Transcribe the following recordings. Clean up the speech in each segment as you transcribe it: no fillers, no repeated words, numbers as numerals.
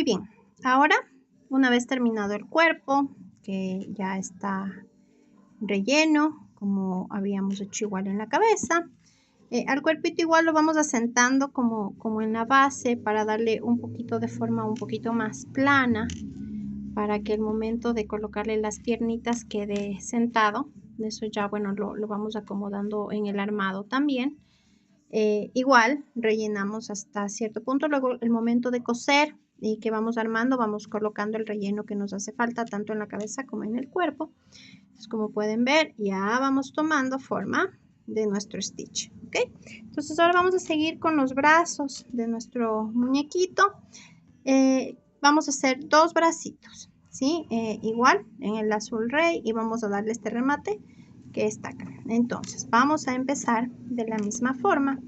Muy bien, ahora una vez terminado el cuerpo, que ya está relleno, como habíamos hecho igual en la cabeza, al cuerpito igual lo vamos asentando como en la base para darle un poquito de forma un poquito más plana, para que el momento de colocarle las piernitas quede sentado. Eso ya, bueno, lo vamos acomodando en el armado también. Igual rellenamos hasta cierto punto, luego el momento de coser y que vamos armando, vamos colocando el relleno que nos hace falta tanto en la cabeza como en el cuerpo. Entonces, como pueden ver, ya vamos tomando forma de nuestro stitch, ¿ok? Entonces ahora vamos a seguir con los brazos de nuestro muñequito. Vamos a hacer dos bracitos, ¿sí? Igual en el azul rey, y vamos a darle este remate que está acá. Entonces vamos a empezar de la misma forma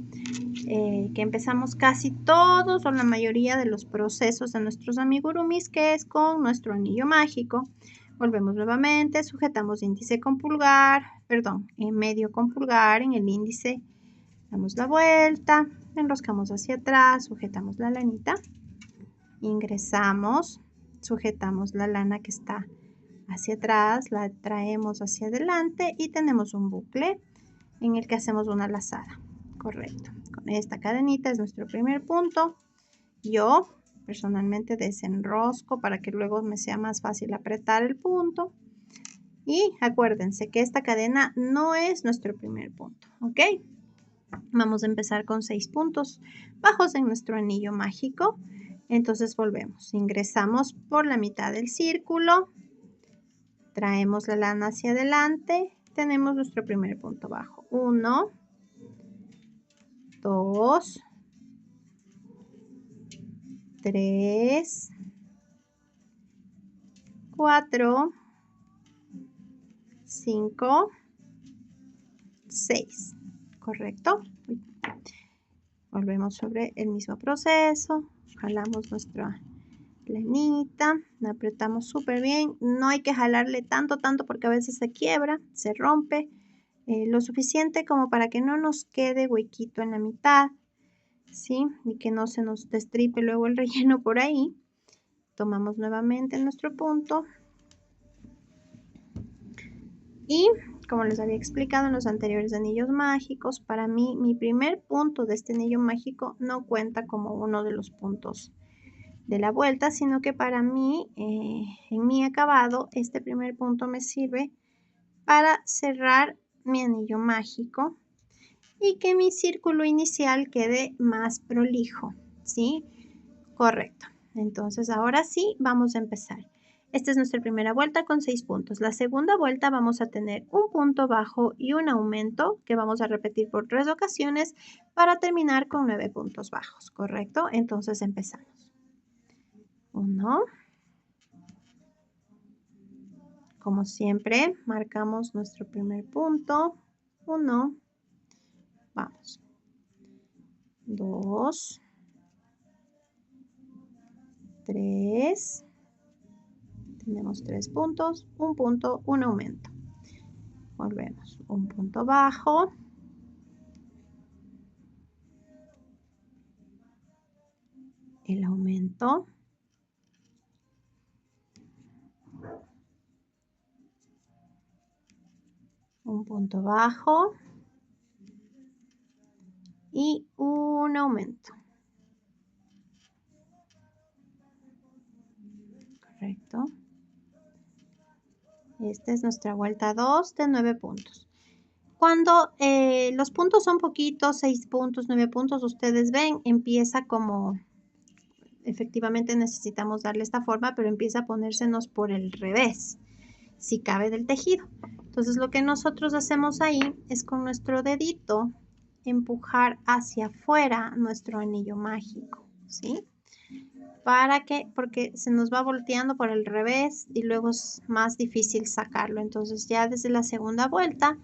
que empezamos casi todos o la mayoría de los procesos de nuestros amigurumis, que es con nuestro anillo mágico. Volvemos nuevamente, sujetamos índice con pulgar, perdón, en medio con pulgar, en el índice damos la vuelta, enroscamos hacia atrás, sujetamos la lanita, ingresamos, sujetamos la lana que está hacia atrás, la traemos hacia adelante y tenemos un bucle en el que hacemos una lazada. Correcto. Con esta cadenita es nuestro primer punto. Yo personalmente desenrosco para que luego me sea más fácil apretar el punto. Y acuérdense que esta cadena no es nuestro primer punto, ¿ok? Vamos a empezar con 6 puntos bajos en nuestro anillo mágico. Entonces volvemos, ingresamos por la mitad del círculo, traemos la lana hacia adelante, tenemos nuestro primer punto bajo. 1, 2, 3, 4, 5, 6. ¿Correcto? Volvemos sobre el mismo proceso, jalamos nuestra lanita, la apretamos súper bien, no hay que jalarle tanto porque a veces se quiebra, se rompe, lo suficiente como para que no nos quede huequito en la mitad, ¿sí? Y que no se nos destripe luego el relleno por ahí. Tomamos nuevamente nuestro punto y como les había explicado en los anteriores anillos mágicos, para mí mi primer punto de este anillo mágico no cuenta como uno de los puntos de la vuelta, sino que para mí, en mi acabado, este primer punto me sirve para cerrar mi anillo mágico y que mi círculo inicial quede más prolijo, ¿sí? Correcto. Entonces ahora sí vamos a empezar. Esta es nuestra primera vuelta con 6 puntos. La segunda vuelta vamos a tener un punto bajo y un aumento que vamos a repetir por 3 ocasiones para terminar con 9 puntos bajos, ¿correcto? Entonces empezamos. 1. Como siempre, marcamos nuestro primer punto. 1. Vamos. 2. 3. Tenemos 3 puntos, un punto, un aumento. Volvemos. Un punto bajo. El aumento. Un punto bajo. Y un aumento. Correcto. Esta es nuestra vuelta 2 de 9 puntos. Cuando los puntos son poquitos, 6 puntos, 9 puntos, ustedes ven, empieza como, efectivamente necesitamos darle esta forma, pero empieza a ponérsenos por el revés, si cabe del tejido. Entonces lo que nosotros hacemos ahí es con nuestro dedito empujar hacia afuera nuestro anillo mágico, ¿sí? Porque se nos va volteando por el revés y luego es más difícil sacarlo. Entonces ya desde la segunda vuelta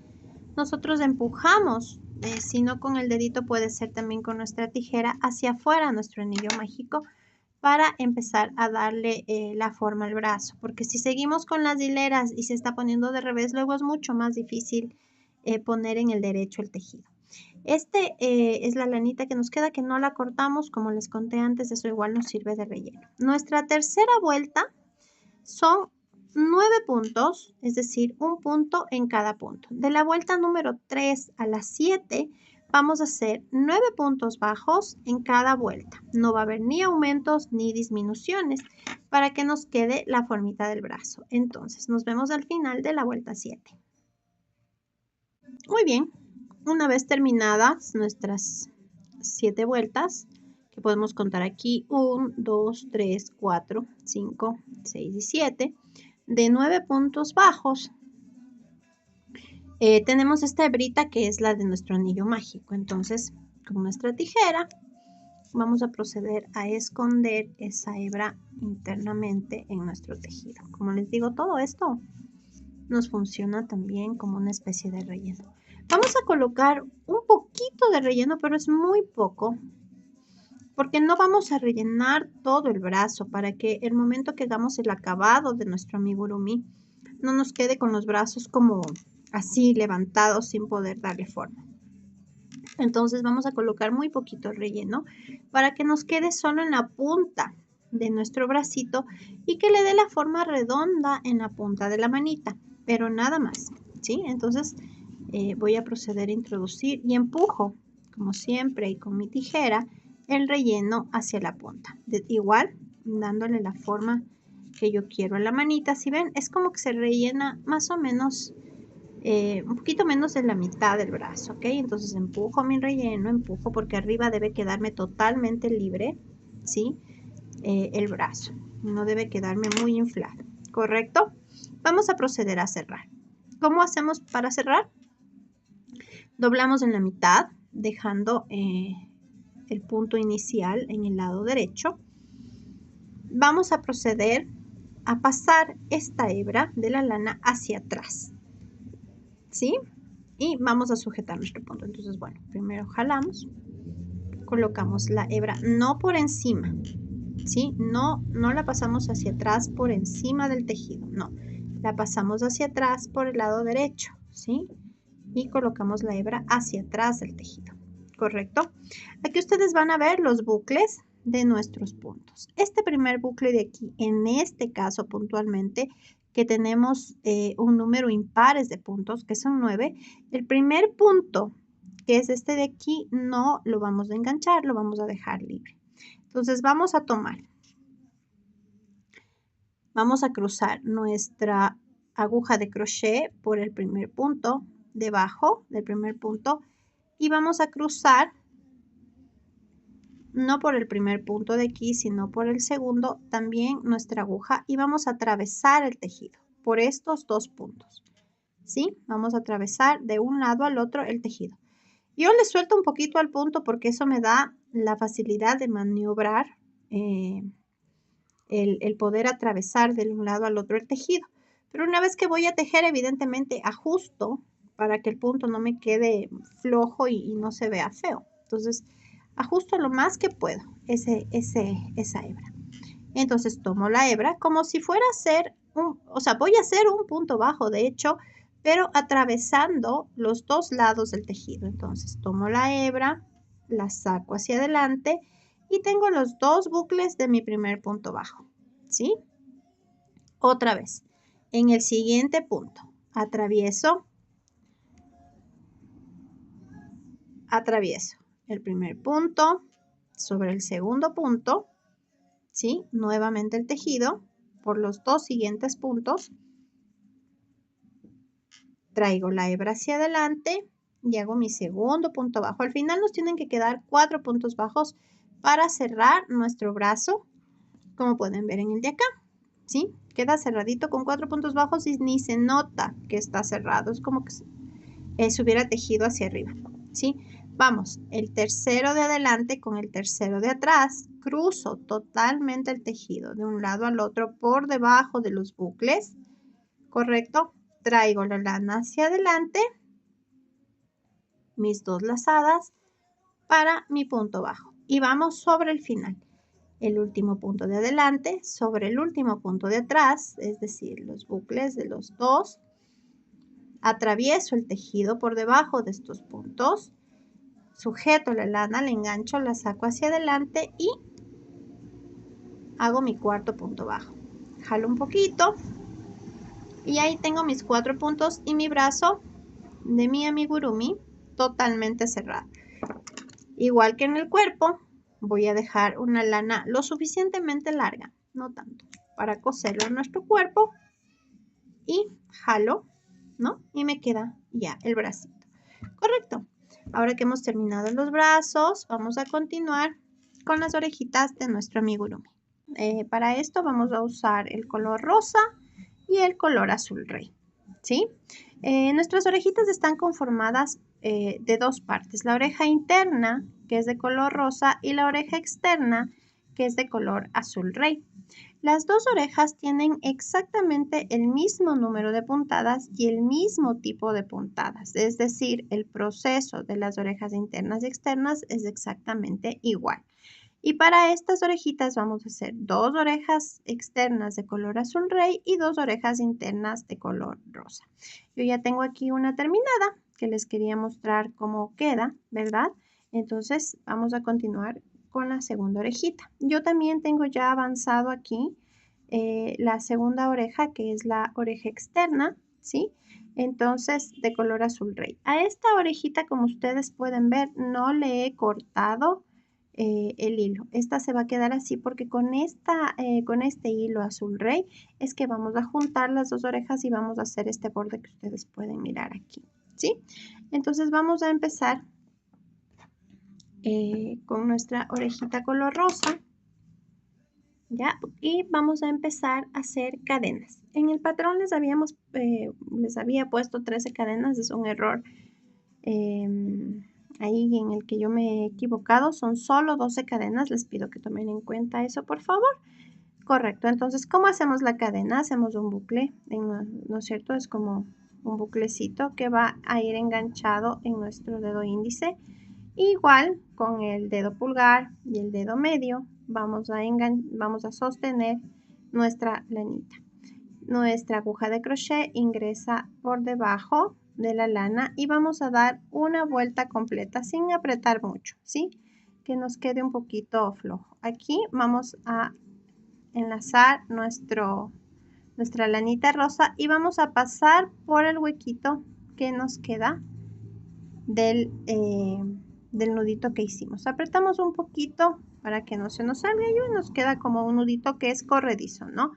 nosotros empujamos, si no con el dedito puede ser también con nuestra tijera, hacia afuera nuestro anillo mágico para empezar a darle la forma al brazo. Porque si seguimos con las hileras y se está poniendo de revés, luego es mucho más difícil poner en el derecho el tejido. Es la lanita que nos queda, que no la cortamos, como les conté antes, eso igual nos sirve de relleno. Nuestra tercera vuelta son 9 puntos, es decir, un punto en cada punto. De la vuelta número 3 a la 7 vamos a hacer 9 puntos bajos en cada vuelta. No va a haber ni aumentos ni disminuciones para que nos quede la formita del brazo. Entonces, nos vemos al final de la vuelta 7. Muy bien, una vez terminadas nuestras 7 vueltas, que podemos contar aquí 1, 2, 3, 4, 5, 6 y 7, de 9 puntos bajos, tenemos esta hebrita que es la de nuestro anillo mágico. Entonces, con nuestra tijera vamos a proceder a esconder esa hebra internamente en nuestro tejido. Como les digo, todo esto nos funciona también como una especie de relleno. Vamos a colocar un poquito de relleno, pero es muy poco, porque no vamos a rellenar todo el brazo para que el momento que hagamos el acabado de nuestro amigurumi no nos quede con los brazos como así levantados sin poder darle forma. Entonces vamos a colocar muy poquito relleno para que nos quede solo en la punta de nuestro bracito y que le dé la forma redonda en la punta de la manita, pero nada más, ¿sí? Entonces voy a proceder a introducir y empujo, como siempre, y con mi tijera, el relleno hacia la punta. Igual, dándole la forma que yo quiero a la manita. Si ven, es como que se rellena más o menos un poquito menos de la mitad del brazo, ¿ok? Entonces empujo mi relleno, empujo porque arriba debe quedarme totalmente libre, ¿sí? El brazo, no debe quedarme muy inflado, ¿correcto? Vamos a proceder a cerrar. ¿Cómo hacemos para cerrar? Doblamos en la mitad, dejando el punto inicial en el lado derecho. Vamos a proceder a pasar esta hebra de la lana hacia atrás, ¿sí? Y vamos a sujetar nuestro punto. Entonces, bueno, primero jalamos, colocamos la hebra no por encima, ¿sí? No la pasamos hacia atrás por encima del tejido, no. La pasamos hacia atrás por el lado derecho, ¿sí? Y colocamos la hebra hacia atrás del tejido, ¿correcto? Aquí ustedes van a ver los bucles de nuestros puntos. Este primer bucle de aquí, en este caso puntualmente, que tenemos un número impares de puntos, que son 9, el primer punto, que es este de aquí, no lo vamos a enganchar, lo vamos a dejar libre. Entonces vamos a tomar, vamos a cruzar nuestra aguja de crochet por el primer punto, debajo del primer punto, y vamos a cruzar no por el primer punto de aquí, sino por el segundo, también nuestra aguja, y vamos a atravesar el tejido por estos dos puntos, ¿sí? Vamos a atravesar de un lado al otro el tejido. Yo le suelto un poquito al punto porque eso me da la facilidad de maniobrar, el poder atravesar de un lado al otro el tejido. Pero una vez que voy a tejer, evidentemente ajusto para que el punto no me quede flojo y no se vea feo. Entonces, ajusto lo más que puedo esa hebra. Entonces, tomo la hebra como si fuera a hacer voy a hacer un punto bajo, de hecho, pero atravesando los dos lados del tejido. Entonces, tomo la hebra, la saco hacia adelante y tengo los dos bucles de mi primer punto bajo, ¿sí? Otra vez, en el siguiente punto, atravieso el primer punto sobre el segundo punto, ¿sí? Nuevamente el tejido por los dos siguientes puntos. Traigo la hebra hacia adelante y hago mi segundo punto bajo. Al final nos tienen que quedar 4 puntos bajos para cerrar nuestro brazo, como pueden ver en el de acá, ¿sí? Queda cerradito con 4 puntos bajos y ni se nota que está cerrado. Es como que se hubiera tejido hacia arriba, ¿sí? Vamos, el tercero de adelante con el tercero de atrás, cruzo totalmente el tejido de un lado al otro por debajo de los bucles, ¿correcto? Traigo la lana hacia adelante, mis dos lazadas para mi punto bajo y vamos sobre el final. El último punto de adelante sobre el último punto de atrás, es decir, los bucles de los dos. Atravieso el tejido por debajo de estos puntos sujeto la lana, la engancho, la saco hacia adelante y hago mi cuarto punto bajo. Jalo un poquito y ahí tengo mis 4 puntos y mi brazo de mi amigurumi totalmente cerrado. Igual que en el cuerpo, voy a dejar una lana lo suficientemente larga, no tanto, para coserlo en nuestro cuerpo y jalo, ¿no? Y me queda ya el bracito. Correcto. Ahora que hemos terminado los brazos, vamos a continuar con las orejitas de nuestro amigurumi. Para esto vamos a usar el color rosa y el color azul rey, ¿sí? Nuestras orejitas están conformadas de dos partes, la oreja interna, que es de color rosa, y la oreja externa, que es de color azul rey. Las dos orejas tienen exactamente el mismo número de puntadas y el mismo tipo de puntadas, es decir, el proceso de las orejas internas y externas es exactamente igual. Y para estas orejitas vamos a hacer 2 orejas externas de color azul rey y 2 orejas internas de color rosa. Yo ya tengo aquí una terminada que les quería mostrar cómo queda, ¿verdad? Entonces vamos a continuar con la segunda orejita. Yo también tengo ya avanzado aquí la segunda oreja, que es la oreja externa, ¿sí? Entonces, de color azul rey. A esta orejita, como ustedes pueden ver, no le he cortado el hilo. Esta se va a quedar así porque con este hilo azul rey es que vamos a juntar las dos orejas y vamos a hacer este borde que ustedes pueden mirar aquí, ¿sí? Entonces vamos a empezar con nuestra orejita color rosa, ¿ya? Y vamos a empezar a hacer cadenas. En el patrón les había puesto 13 cadenas, es un error ahí en el que yo me he equivocado, son solo 12 cadenas, les pido que tomen en cuenta eso, por favor. Correcto, entonces, ¿cómo hacemos la cadena? Hacemos un bucle, ¿no es cierto? Es como un buclecito que va a ir enganchado en nuestro dedo índice. Igual con el dedo pulgar y el dedo medio vamos a sostener nuestra lanita. Nuestra aguja de crochet ingresa por debajo de la lana y vamos a dar una vuelta completa sin apretar mucho, ¿sí? Que nos quede un poquito flojo. Aquí vamos a enlazar nuestra lanita rosa y vamos a pasar por el huequito que nos queda del nudito que hicimos. Apretamos un poquito para que no se nos salga y nos queda como un nudito que es corredizo, ¿no?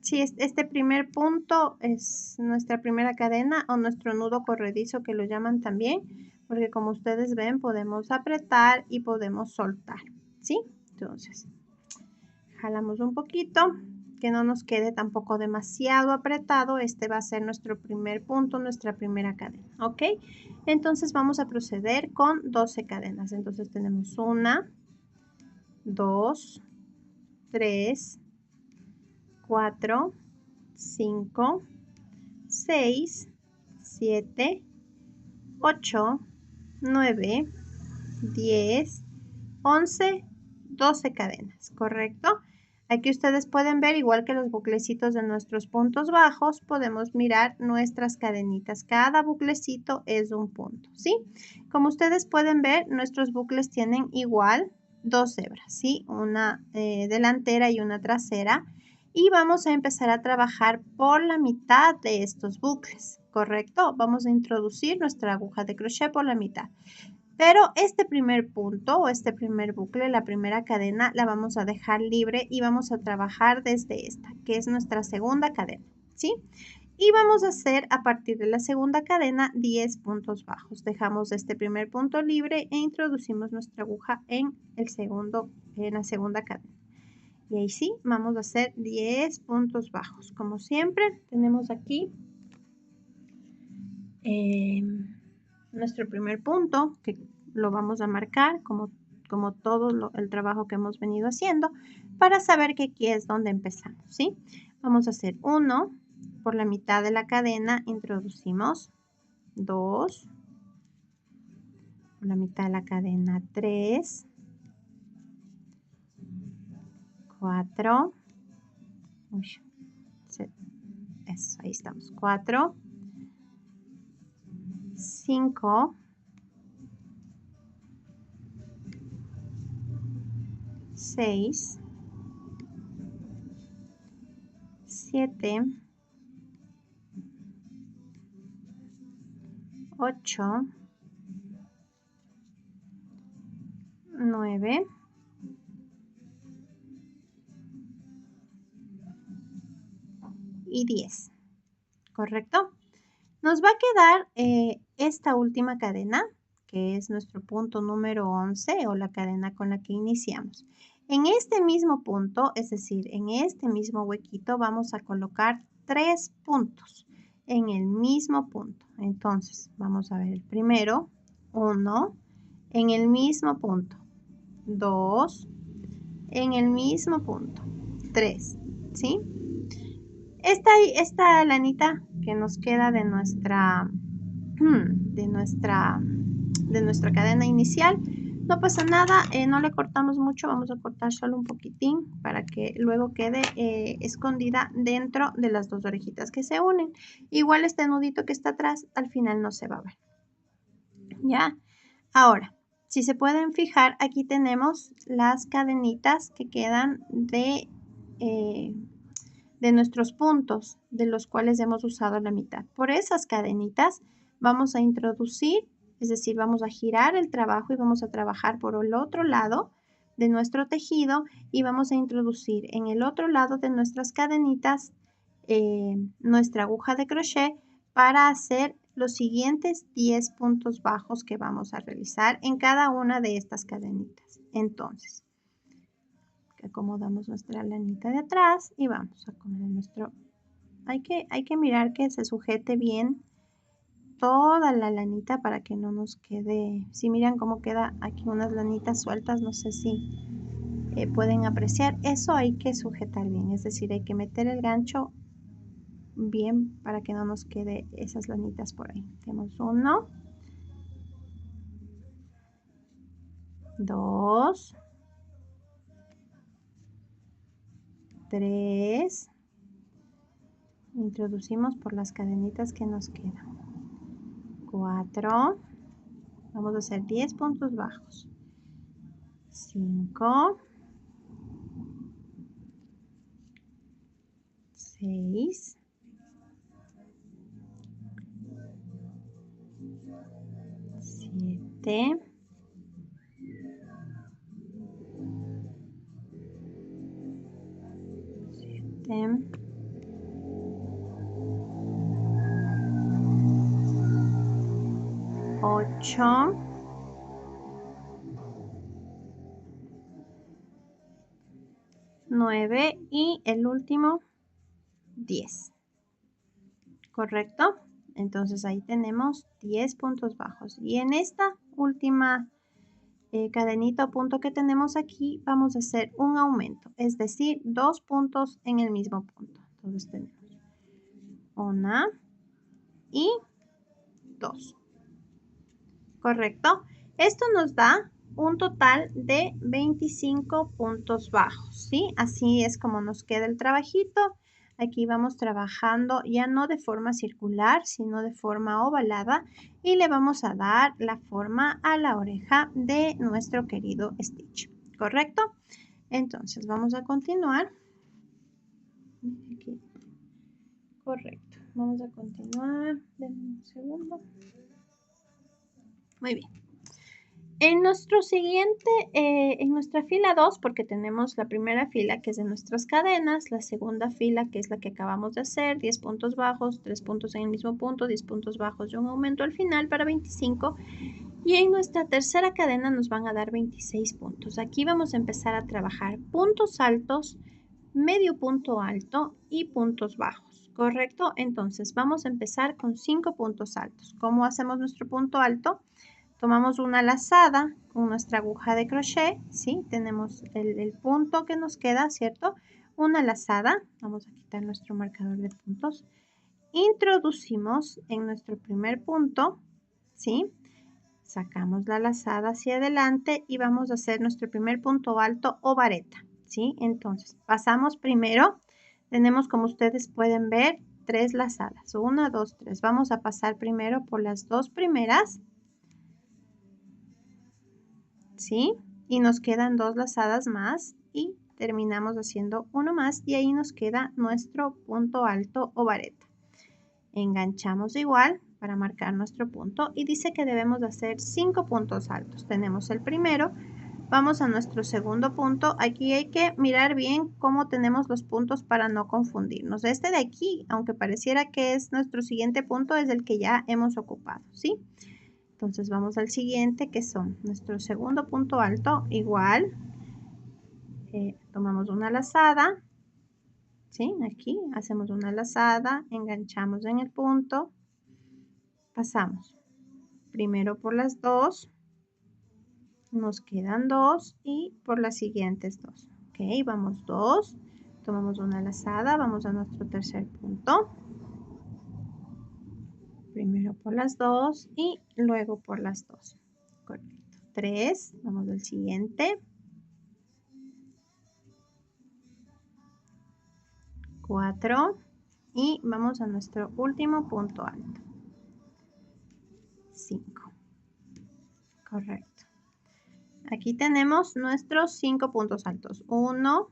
Sí, este primer punto es nuestra primera cadena o nuestro nudo corredizo que lo llaman también, porque como ustedes ven podemos apretar y podemos soltar, ¿sí? Entonces, jalamos un poquito, que no nos quede tampoco demasiado apretado. Este va a ser nuestro primer punto, nuestra primera cadena, ¿ok? Entonces vamos a proceder con 12 cadenas. Entonces tenemos 1, 2, 3, 4, 5, 6, 7, 8, 9, 10, 11, 12 cadenas, ¿correcto? Aquí ustedes pueden ver, igual que los buclecitos de nuestros puntos bajos, podemos mirar nuestras cadenitas. Cada buclecito es un punto, ¿sí? Como ustedes pueden ver, nuestros bucles tienen igual 2 hebras, ¿sí? Una delantera y una trasera. Y vamos a empezar a trabajar por la mitad de estos bucles, ¿correcto? Vamos a introducir nuestra aguja de crochet por la mitad. Pero este primer punto o este primer bucle, la primera cadena, la vamos a dejar libre y vamos a trabajar desde esta, que es nuestra segunda cadena, ¿sí? Y vamos a hacer a partir de la segunda cadena 10 puntos bajos. Dejamos este primer punto libre e introducimos nuestra aguja en la segunda cadena. Y ahí sí, vamos a hacer 10 puntos bajos. Como siempre, tenemos aquí nuestro primer punto, que lo vamos a marcar como todo el trabajo que hemos venido haciendo, para saber que aquí es donde empezamos, ¿sí? Vamos a hacer 1, por la mitad de la cadena introducimos 2, por la mitad de la cadena 3, 4, eso, ahí estamos, 4, 5, 6, 7, 8, 9, 10, ¿correcto? Nos va a quedar esta última cadena, que es nuestro punto número 11 o la cadena con la que iniciamos. En este mismo punto, es decir, en este mismo huequito, vamos a colocar 3 puntos en el mismo punto. Entonces, vamos a ver el primero, 1, en el mismo punto, 2, en el mismo punto, 3, ¿sí? Esta lanita que nos queda de nuestra cadena inicial, no pasa nada, no le cortamos mucho, vamos a cortar solo un poquitín para que luego quede escondida dentro de las dos orejitas que se unen. Igual este nudito que está atrás al final no se va a ver. ¿Ya? Ahora, si se pueden fijar, aquí tenemos las cadenitas que quedan de nuestros puntos, de los cuales hemos usado la mitad. Por esas cadenitas vamos a introducir, es decir, vamos a girar el trabajo y vamos a trabajar por el otro lado de nuestro tejido y vamos a introducir en el otro lado de nuestras cadenitas nuestra aguja de crochet para hacer los siguientes 10 puntos bajos que vamos a realizar en cada una de estas cadenitas. Entonces, acomodamos nuestra lanita de atrás y vamos a acomodar nuestro... Hay que mirar que se sujete bien toda la lanita para que no nos quede... Si miran cómo queda aquí unas lanitas sueltas, no sé si pueden apreciar. Eso hay que sujetar bien, es decir, hay que meter el gancho bien para que no nos quede esas lanitas por ahí. Tenemos 1, 2, 3, introducimos por las cadenitas que nos quedan, 4, vamos a hacer 10 puntos bajos, 5, 6, 7, 8, 9 y el último 10. ¿Correcto? Entonces ahí tenemos 10 puntos bajos. Y en esta última cadenita o punto que tenemos aquí, vamos a hacer un aumento, es decir, 2 puntos en el mismo punto. Entonces tenemos 1 y 2. ¿Correcto? Esto nos da un total de 25 puntos bajos, ¿sí? Así es como nos queda el trabajito. Aquí vamos trabajando ya no de forma circular, sino de forma ovalada y le vamos a dar la forma a la oreja de nuestro querido Stitch, ¿correcto? Entonces vamos a continuar. Aquí. Correcto. Vamos a continuar. Denme un segundo. Muy bien. En nuestro siguiente, en nuestra fila 2, porque tenemos la primera fila que es de nuestras cadenas, la segunda fila que es la que acabamos de hacer, 10 puntos bajos, 3 puntos en el mismo punto, 10 puntos bajos y un aumento al final para 25. Y en nuestra tercera cadena nos van a dar 26 puntos. Aquí vamos a empezar a trabajar puntos altos, medio punto alto y puntos bajos, ¿correcto? Entonces vamos a empezar con 5 puntos altos. ¿Cómo hacemos nuestro punto alto? Tomamos una lazada con nuestra aguja de crochet, ¿sí? Tenemos el punto que nos queda, ¿cierto? Una lazada, vamos a quitar nuestro marcador de puntos. Introducimos en nuestro primer punto, ¿sí? Sacamos la lazada hacia adelante y vamos a hacer nuestro primer punto alto o vareta, ¿sí? Entonces, pasamos primero, tenemos como ustedes pueden ver, 3 lazadas, 1, 2, 3. Vamos a pasar primero por las 2 primeras, ¿sí? y nos quedan 2 lazadas más y terminamos haciendo uno más y ahí nos queda nuestro punto alto o vareta. Enganchamos igual para marcar nuestro punto y dice que debemos de hacer 5 puntos altos. Tenemos el primero, vamos a nuestro segundo punto. Aquí hay que mirar bien cómo tenemos los puntos para no confundirnos. Este de aquí, aunque pareciera que es nuestro siguiente punto, es el que ya hemos ocupado, ¿sí? Entonces vamos al siguiente, que son nuestro segundo punto alto, igual. Tomamos una lazada, ¿sí? Aquí hacemos una lazada, enganchamos en el punto, pasamos primero por las 2, nos quedan 2 y por las siguientes 2. Ok, vamos 2, tomamos una lazada, vamos a nuestro tercer punto. Primero por las 2 y luego por las 2. Correcto. 3, vamos al siguiente. 4 y vamos a nuestro último punto alto. 5. Correcto. Aquí tenemos nuestros 5 puntos altos. 1,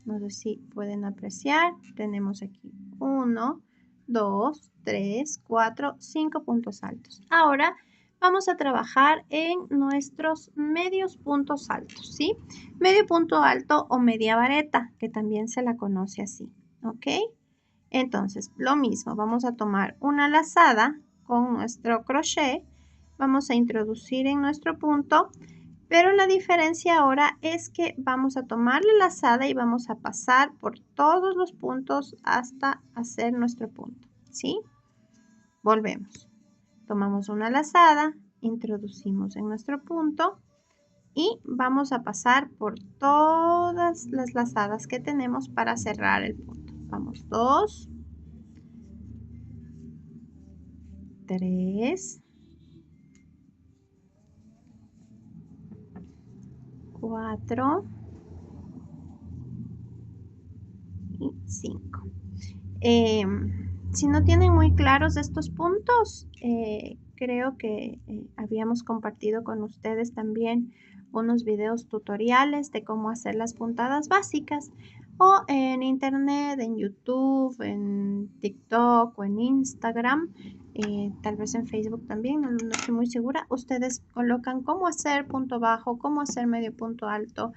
no sé si pueden apreciar, tenemos aquí 1, 2, 3, 4, 5 puntos altos. Ahora vamos a trabajar en nuestros medios puntos altos, ¿sí? Medio punto alto o media vareta, que también se la conoce así, ¿ok? Entonces, lo mismo, vamos a tomar una lazada con nuestro crochet, vamos a introducir en nuestro punto, pero la diferencia ahora es que vamos a tomar la lazada y vamos a pasar por todos los puntos hasta hacer nuestro punto, ¿sí? Volvemos. Tomamos una lazada, introducimos en nuestro punto y vamos a pasar por todas las lazadas que tenemos para cerrar el punto. Vamos 2, 3, 4 y 5. Si no tienen muy claros estos puntos, creo que habíamos compartido con ustedes también unos videos tutoriales de cómo hacer las puntadas básicas, o en internet, en YouTube, en TikTok o en Instagram, tal vez en Facebook también, no estoy muy segura. Ustedes colocan cómo hacer punto bajo, cómo hacer medio punto alto,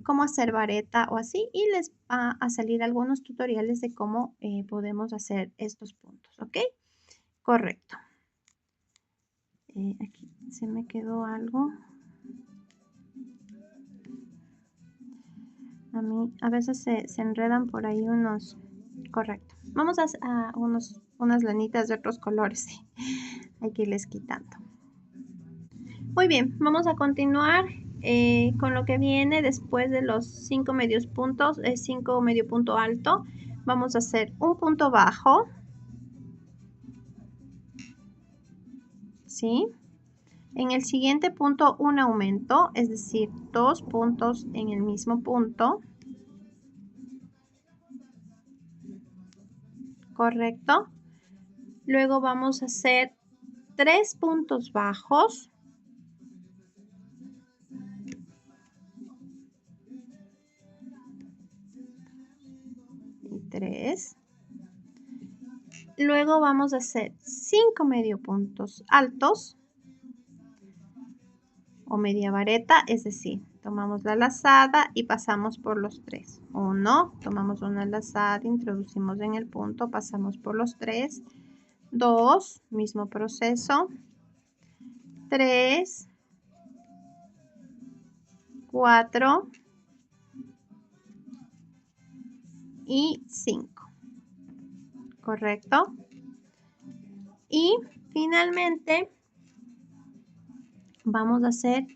cómo hacer vareta o así, y les va a salir algunos tutoriales de cómo podemos hacer estos puntos, ¿ok? Correcto. Aquí se me quedó algo. A mí a veces se enredan por ahí unos. Correcto. Vamos a unas lanitas de otros colores. Hay que irles quitando. Muy bien, vamos a continuar con lo que viene después de los 5 medios puntos, 5 medio punto alto. Vamos a hacer un punto bajo, ¿sí? En el siguiente punto un aumento, es decir, 2 puntos en el mismo punto. Correcto. Luego vamos a hacer 3 puntos bajos. Y 3. Luego vamos a hacer 5 medio puntos altos o media vareta, es decir, tomamos la lazada y pasamos por los 3. 1, tomamos una lazada, introducimos en el punto, pasamos por los 3. 2, mismo proceso. 3, 4 y 5. Correcto. Y finalmente vamos a hacer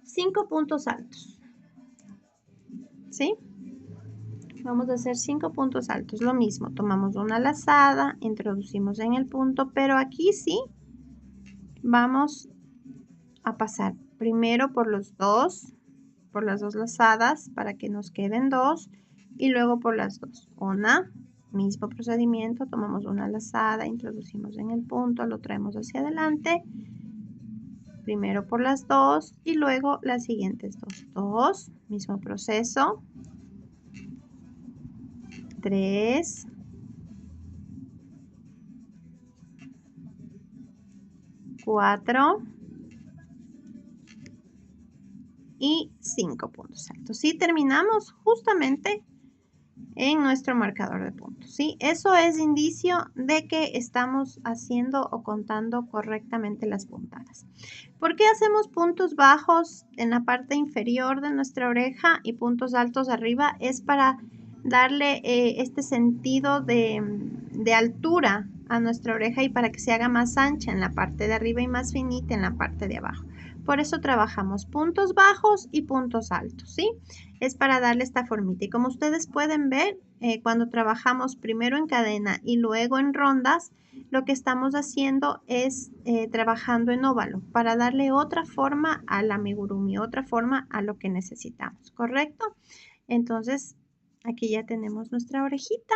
5 puntos altos, ¿sí? Vamos a hacer 5 puntos altos, lo mismo, tomamos una lazada, introducimos en el punto, pero aquí sí vamos a pasar primero por las dos lazadas para que nos queden 2 y luego por las 2. Una, mismo procedimiento, tomamos una lazada, introducimos en el punto, lo traemos hacia adelante primero por las 2 y luego las siguientes 2. 2, mismo proceso. 3. 4. Y 5 puntos altos. ¿Sí? Terminamos justamente en nuestro marcador de puntos, ¿sí? Eso es indicio de que estamos haciendo o contando correctamente las puntadas. ¿Por qué hacemos puntos bajos en la parte inferior de nuestra oreja y puntos altos arriba? Es para darle este sentido de altura a nuestra oreja y para que se haga más ancha en la parte de arriba y más finita en la parte de abajo. Por eso trabajamos puntos bajos y puntos altos, ¿sí? Es para darle esta formita. Y como ustedes pueden ver, cuando trabajamos primero en cadena y luego en rondas, lo que estamos haciendo es trabajando en óvalo para darle otra forma al amigurumi, otra forma a lo que necesitamos, ¿correcto? Entonces, aquí ya tenemos nuestra orejita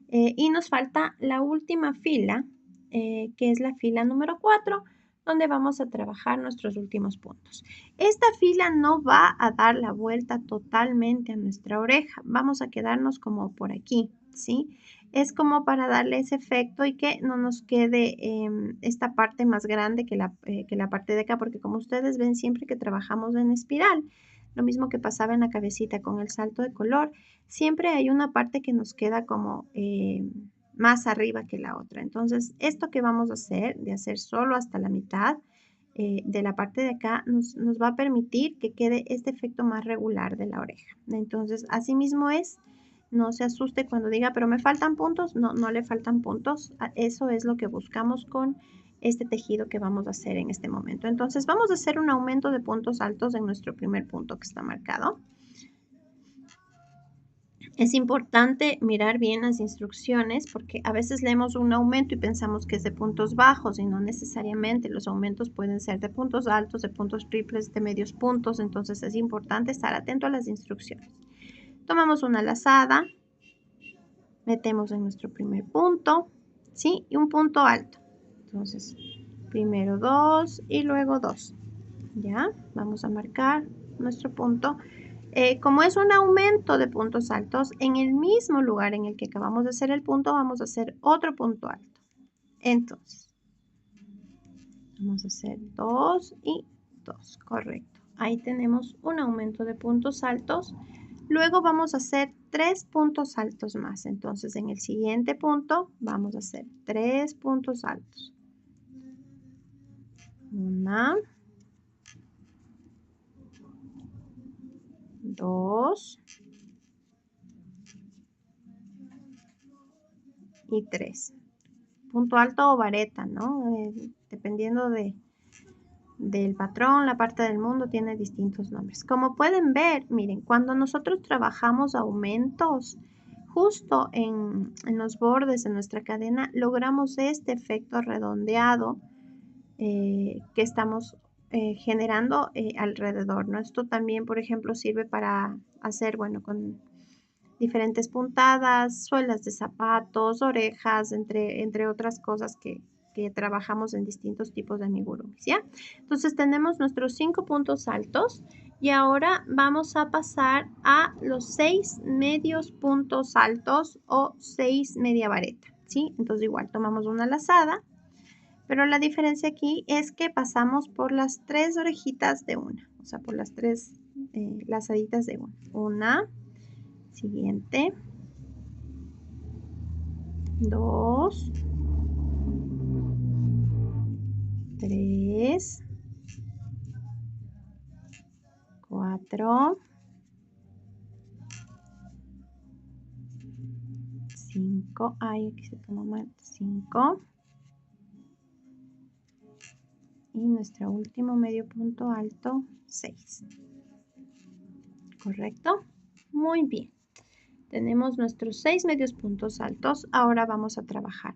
y nos falta la última fila, que es la fila número 4, donde vamos a trabajar nuestros últimos puntos. Esta fila no va a dar la vuelta totalmente a nuestra oreja. Vamos a quedarnos como por aquí, ¿sí? Es como para darle ese efecto y que no nos quede esta parte más grande que la parte de acá, porque como ustedes ven, siempre que trabajamos en espiral, lo mismo que pasaba en la cabecita con el salto de color, siempre hay una parte que nos queda como más arriba que la otra. Entonces, esto que vamos a hacer, de hacer solo hasta la mitad de la parte de acá, nos va a permitir que quede este efecto más regular de la oreja. Entonces, así mismo es. No se asuste cuando diga, pero me faltan puntos. No, no le faltan puntos. Eso es lo que buscamos con este tejido que vamos a hacer en este momento. Entonces, vamos a hacer un aumento de puntos altos en nuestro primer punto que está marcado. Es importante mirar bien las instrucciones porque a veces leemos un aumento y pensamos que es de puntos bajos y no necesariamente. Los aumentos pueden ser de puntos altos, de puntos triples, de medios puntos. Entonces es importante estar atento a las instrucciones. Tomamos una lazada, metemos en nuestro primer punto, ¿sí? Y un punto alto. Entonces, primero 2 y luego 2. ¿Ya? Vamos a marcar nuestro punto. Como es un aumento de puntos altos, en el mismo lugar en el que acabamos de hacer el punto, vamos a hacer otro punto alto. Entonces, vamos a hacer 2 y 2, correcto. Ahí tenemos un aumento de puntos altos. Luego vamos a hacer 3 puntos altos más. Entonces, en el siguiente punto, vamos a hacer 3 puntos altos. 1, 2 y 3. Punto alto o vareta, ¿no? Dependiendo del patrón, la parte del mundo tiene distintos nombres. Como pueden ver, miren, cuando nosotros trabajamos aumentos justo en los bordes de nuestra cadena, logramos este efecto redondeado que estamos generando alrededor, ¿no? Esto también, por ejemplo, sirve para hacer, bueno, con diferentes puntadas, suelas de zapatos, orejas, entre otras cosas que trabajamos en distintos tipos de amigurumis, ¿ya? Entonces tenemos nuestros 5 puntos altos y ahora vamos a pasar a los 6 medios puntos altos o 6 media vareta, ¿sí? Entonces igual tomamos una lazada, pero la diferencia aquí es que pasamos por las 3 orejitas de una, o sea, por las 3 lazaditas de una. Una, siguiente, 2, 3, 4, 5, ay, aquí se toma mal, 5, y nuestro último medio punto alto, 6. ¿Correcto? Muy bien. Tenemos nuestros 6 medios puntos altos. Ahora vamos a trabajar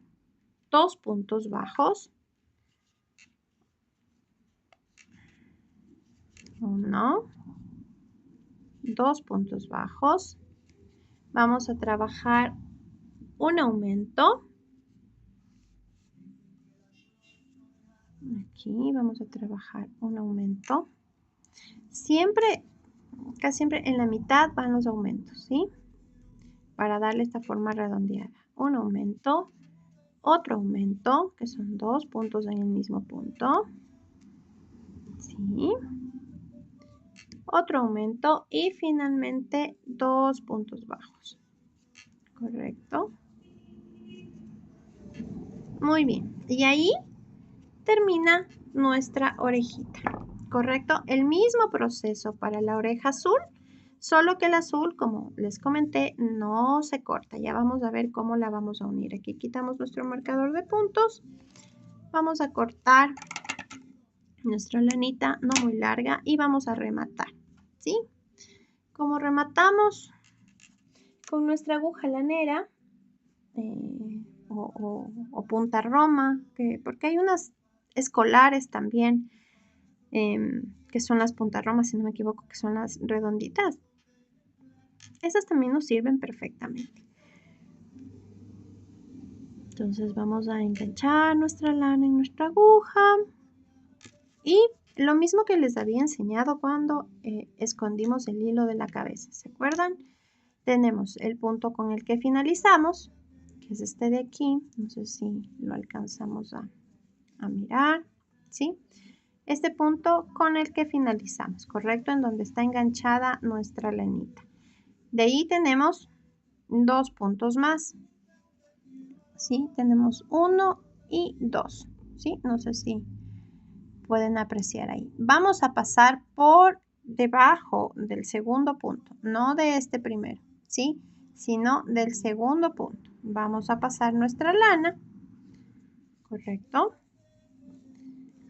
2 puntos bajos. 1, 2 puntos bajos. Vamos a trabajar un aumento. Aquí vamos a trabajar un aumento. Siempre, casi siempre en la mitad van los aumentos, ¿sí? Para darle esta forma redondeada. Un aumento, otro aumento, que son 2 puntos en el mismo punto. ¿Sí? Otro aumento y finalmente 2 puntos bajos. ¿Correcto? Muy bien. Y ahí termina nuestra orejita. ¿Correcto? El mismo proceso para la oreja azul, solo que el azul, como les comenté, no se corta. Ya vamos a ver cómo la vamos a unir. Aquí quitamos nuestro marcador de puntos. Vamos a cortar nuestra lanita no muy larga y vamos a rematar, ¿sí? Como rematamos con nuestra aguja lanera o punta roma, porque hay unas escolares también que son las punta roma, si no me equivoco, que son las redonditas. Esas también nos sirven perfectamente. Entonces vamos a enganchar nuestra lana en nuestra aguja y lo mismo que les había enseñado cuando escondimos el hilo de la cabeza, ¿se acuerdan? Tenemos el punto con el que finalizamos, que es este de aquí, no sé si lo alcanzamos a mirar, ¿sí? Este punto con el que finalizamos, ¿correcto? En donde está enganchada nuestra lanita. De ahí tenemos 2 puntos más, ¿sí? Tenemos 1 y 2, ¿sí? No sé si pueden apreciar ahí. Vamos a pasar por debajo del segundo punto, no de este primero, ¿sí? Sino del segundo punto. Vamos a pasar nuestra lana, ¿correcto?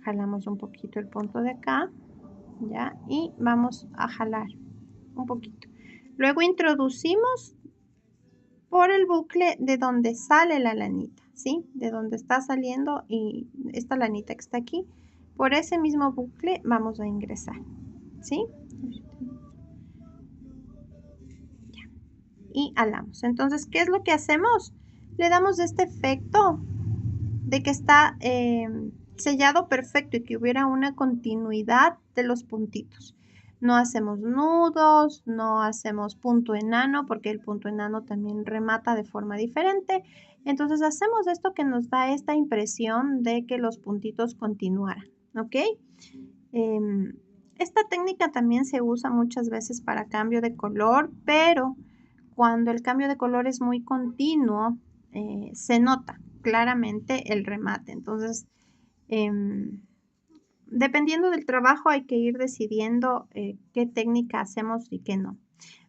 Jalamos un poquito el punto de acá, ¿ya? Y vamos a jalar un poquito. Luego introducimos por el bucle de donde sale la lanita, ¿sí? De donde está saliendo y esta lanita que está aquí, por ese mismo bucle vamos a ingresar, ¿sí? Ya. Y halamos. Entonces, ¿qué es lo que hacemos? Le damos este efecto de que está sellado perfecto y que hubiera una continuidad de los puntitos. No hacemos nudos, no hacemos punto enano, porque el punto enano también remata de forma diferente. Entonces hacemos esto que nos da esta impresión de que los puntitos continuaran, ¿ok? Esta técnica también se usa muchas veces para cambio de color, pero cuando el cambio de color es muy continuo, se nota claramente el remate. Entonces, dependiendo del trabajo hay que ir decidiendo qué técnica hacemos y qué no.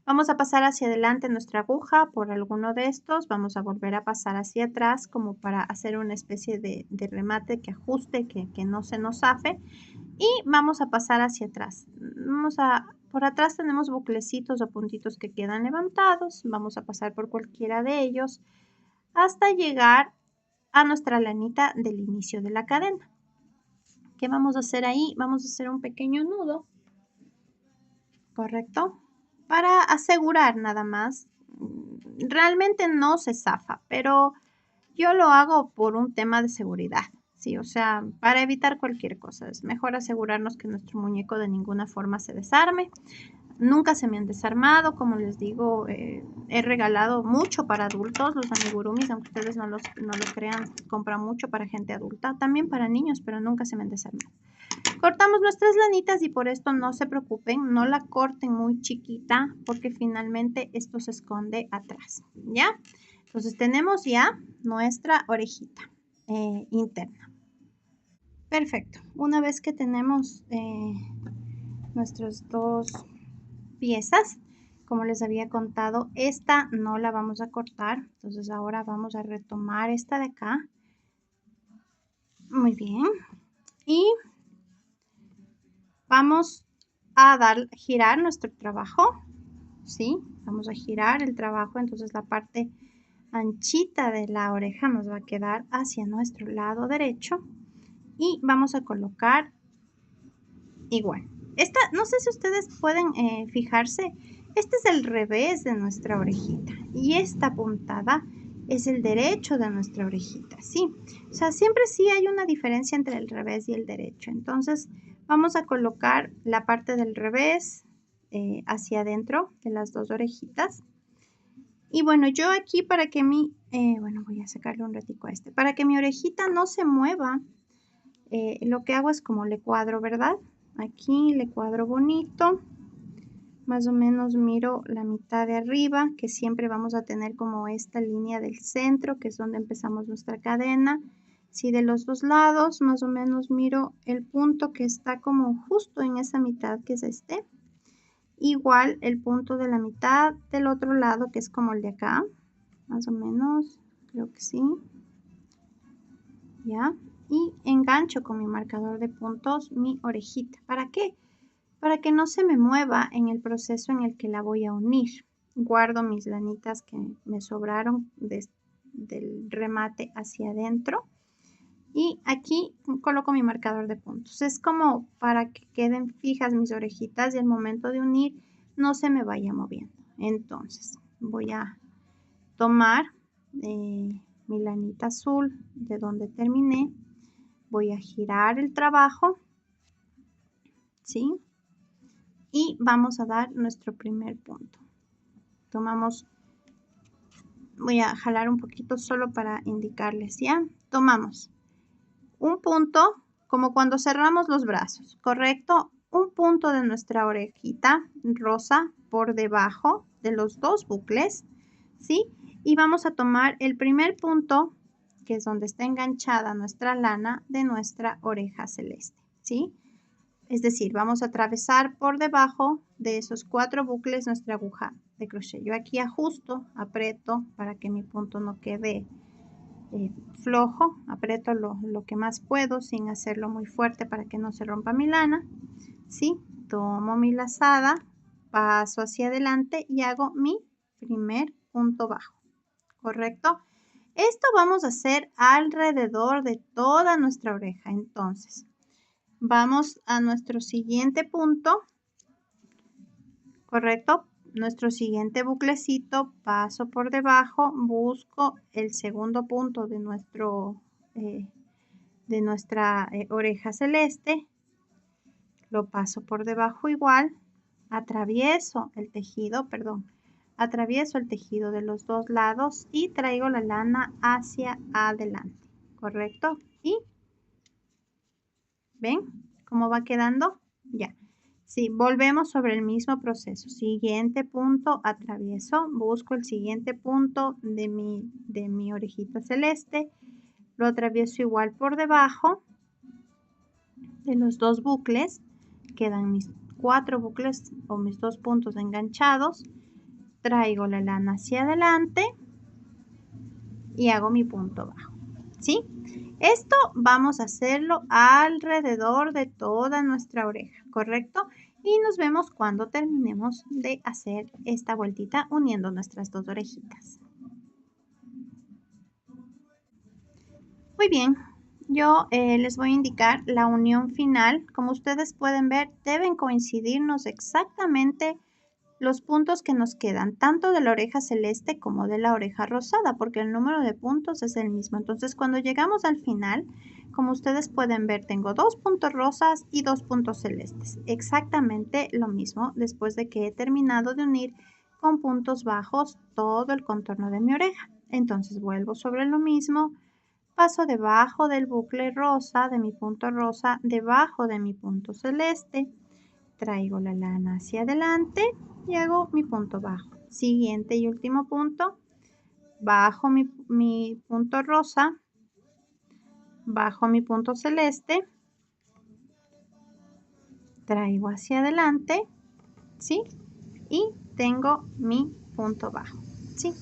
Vamos a pasar hacia adelante nuestra aguja por alguno de estos. Vamos a volver a pasar hacia atrás como para hacer una especie de remate que ajuste, que no se nos zafe. Y vamos a pasar hacia atrás. Por atrás tenemos buclecitos o puntitos que quedan levantados. Vamos a pasar por cualquiera de ellos hasta llegar a nuestra lanita del inicio de la cadena. ¿Qué vamos a hacer ahí? Vamos a hacer un pequeño nudo, ¿correcto? Para asegurar nada más. Realmente no se zafa, pero yo lo hago por un tema de seguridad, ¿sí? O sea, para evitar cualquier cosa. Es mejor asegurarnos que nuestro muñeco de ninguna forma se desarme. Nunca se me han desarmado, como les digo, he regalado mucho para adultos, los amigurumis, aunque ustedes no lo crean, compran mucho para gente adulta, también para niños, pero nunca se me han desarmado. Cortamos nuestras lanitas y por esto no se preocupen, no la corten muy chiquita porque finalmente esto se esconde atrás, ¿ya? Entonces tenemos ya nuestra orejita interna. Perfecto, una vez que tenemos nuestros dos piezas, como les había contado, esta no la vamos a cortar, entonces ahora vamos a retomar esta de acá. Muy bien, y vamos a girar nuestro trabajo, ¿sí? Vamos a girar el trabajo, entonces la parte anchita de la oreja nos va a quedar hacia nuestro lado derecho y vamos a colocar igual. Esta, no sé si ustedes pueden fijarse, este es el revés de nuestra orejita y esta puntada es el derecho de nuestra orejita, ¿sí? O sea, siempre sí hay una diferencia entre el revés y el derecho. Entonces, vamos a colocar la parte del revés hacia adentro de las dos orejitas. Y bueno, yo aquí para que bueno, voy a sacarle un ratico a este. Para que mi orejita no se mueva, lo que hago es como le cuadro, ¿verdad? Aquí le cuadro bonito. Más o menos miro la mitad de arriba, que siempre vamos a tener como esta línea del centro, que es donde empezamos nuestra cadena. Si de los dos lados, más o menos miro el punto que está como justo en esa mitad, que es este. Igual el punto de la mitad del otro lado, que es como el de acá, más o menos, creo que sí. ¿Ya? Y engancho con mi marcador de puntos mi orejita. ¿Para qué? Para que no se me mueva en el proceso en el que la voy a unir. Guardo mis lanitas que me sobraron del remate hacia adentro. Y aquí coloco mi marcador de puntos. Es como para que queden fijas mis orejitas y al momento de unir no se me vaya moviendo. Entonces voy a tomar mi lanita azul de donde terminé. Voy a girar el trabajo, ¿sí? Y vamos a dar nuestro primer punto. Tomamos, voy a jalar un poquito solo para indicarles, ¿ya? Tomamos un punto, como cuando cerramos los brazos, ¿correcto? Un punto de nuestra orejita rosa por debajo de los dos bucles, ¿sí? Y vamos a tomar el primer punto, que es donde está enganchada nuestra lana de nuestra oreja celeste, ¿sí? Es decir, vamos a atravesar por debajo de esos 4 bucles nuestra aguja de crochet. Yo aquí ajusto, aprieto para que mi punto no quede flojo, aprieto lo que más puedo sin hacerlo muy fuerte para que no se rompa mi lana, ¿sí? Tomo mi lazada, paso hacia adelante y hago mi primer punto bajo, ¿correcto? Esto vamos a hacer alrededor de toda nuestra oreja. Entonces, vamos a nuestro siguiente punto, ¿correcto? Nuestro siguiente buclecito, paso por debajo, busco el segundo punto de nuestra oreja celeste, lo paso por debajo igual, atravieso el tejido, atravieso el tejido de los dos lados y traigo la lana hacia adelante, ¿correcto? Y ¿ven cómo va quedando? Ya. Sí, volvemos sobre el mismo proceso. Siguiente punto, atravieso, busco el siguiente punto de mi orejita celeste, lo atravieso igual por debajo de los dos bucles, quedan mis 4 bucles o mis 2 puntos enganchados, traigo la lana hacia adelante y hago mi punto bajo, ¿sí? Esto vamos a hacerlo alrededor de toda nuestra oreja, ¿correcto? Y nos vemos cuando terminemos de hacer esta vueltita uniendo nuestras dos orejitas. Muy bien, yo les voy a indicar la unión final. Como ustedes pueden ver, deben coincidirnos exactamente los puntos que nos quedan, tanto de la oreja celeste como de la oreja rosada, porque el número de puntos es el mismo. Entonces, cuando llegamos al final, como ustedes pueden ver, tengo 2 puntos rosas y 2 puntos celestes. Exactamente lo mismo después de que he terminado de unir con puntos bajos todo el contorno de mi oreja. Entonces, vuelvo sobre lo mismo. Paso debajo del bucle rosa, de mi punto rosa, debajo de mi punto celeste. Traigo la lana hacia adelante y hago mi punto bajo. Siguiente y último punto. Bajo mi punto rosa. Bajo mi punto celeste. Traigo hacia adelante. ¿Sí? Y tengo mi punto bajo. ¿Sí?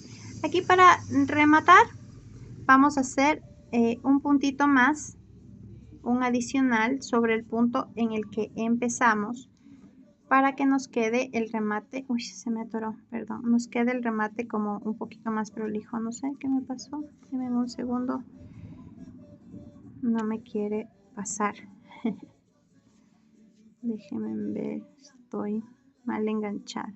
Aquí para rematar vamos a hacer un puntito más, un adicional sobre el punto en el que empezamos para que nos quede el remate, uy, se me atoró, perdón, nos quede el remate como un poquito más prolijo, no sé qué me pasó, denme un segundo, no me quiere pasar, déjenme ver, estoy mal enganchada.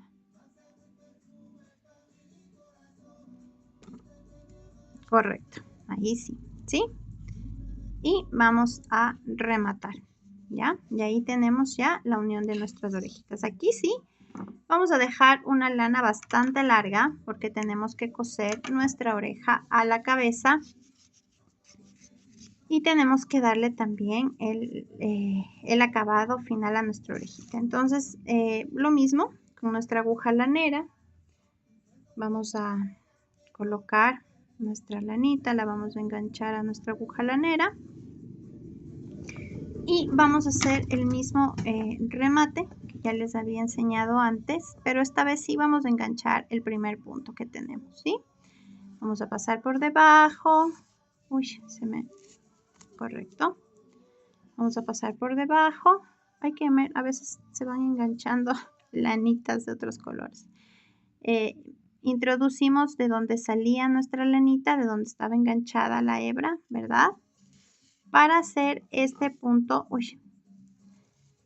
Correcto, ahí sí, ¿sí? Y vamos a rematar, ¿ya? Y ahí tenemos ya la unión de nuestras orejitas. Aquí sí, vamos a dejar una lana bastante larga porque tenemos que coser nuestra oreja a la cabeza. Y tenemos que darle también el acabado final a nuestra orejita. Entonces, lo mismo con nuestra aguja lanera. Vamos a colocar nuestra lanita, la vamos a enganchar a nuestra aguja lanera. Y vamos a hacer el mismo remate que ya les había enseñado antes, pero esta vez sí vamos a enganchar el primer punto que tenemos, ¿sí? Vamos a pasar por debajo. Uy, correcto. Vamos a pasar por debajo. Hay que ver, a veces se van enganchando lanitas de otros colores. Introducimos de donde salía nuestra lanita, de donde estaba enganchada la hebra, ¿verdad? Para hacer este punto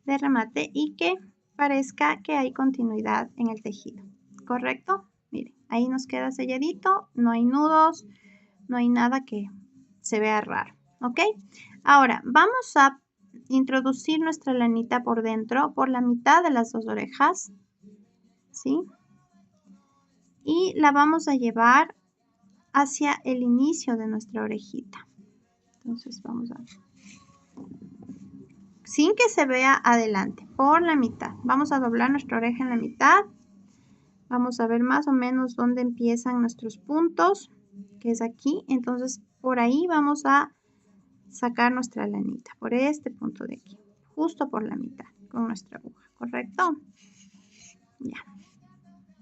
de remate y que parezca que hay continuidad en el tejido, ¿correcto? Miren, ahí nos queda selladito, no hay nudos, no hay nada que se vea raro, ¿ok? Ahora, vamos a introducir nuestra lanita por dentro, por la mitad de las dos orejas, ¿sí? Y la vamos a llevar hacia el inicio de nuestra orejita. Entonces vamos a... sin que se vea adelante, por la mitad. Vamos a doblar nuestra oreja en la mitad. Vamos a ver más o menos dónde empiezan nuestros puntos, que es aquí. Entonces, por ahí vamos a sacar nuestra lanita, por este punto de aquí, justo por la mitad, con nuestra aguja, ¿correcto? Ya.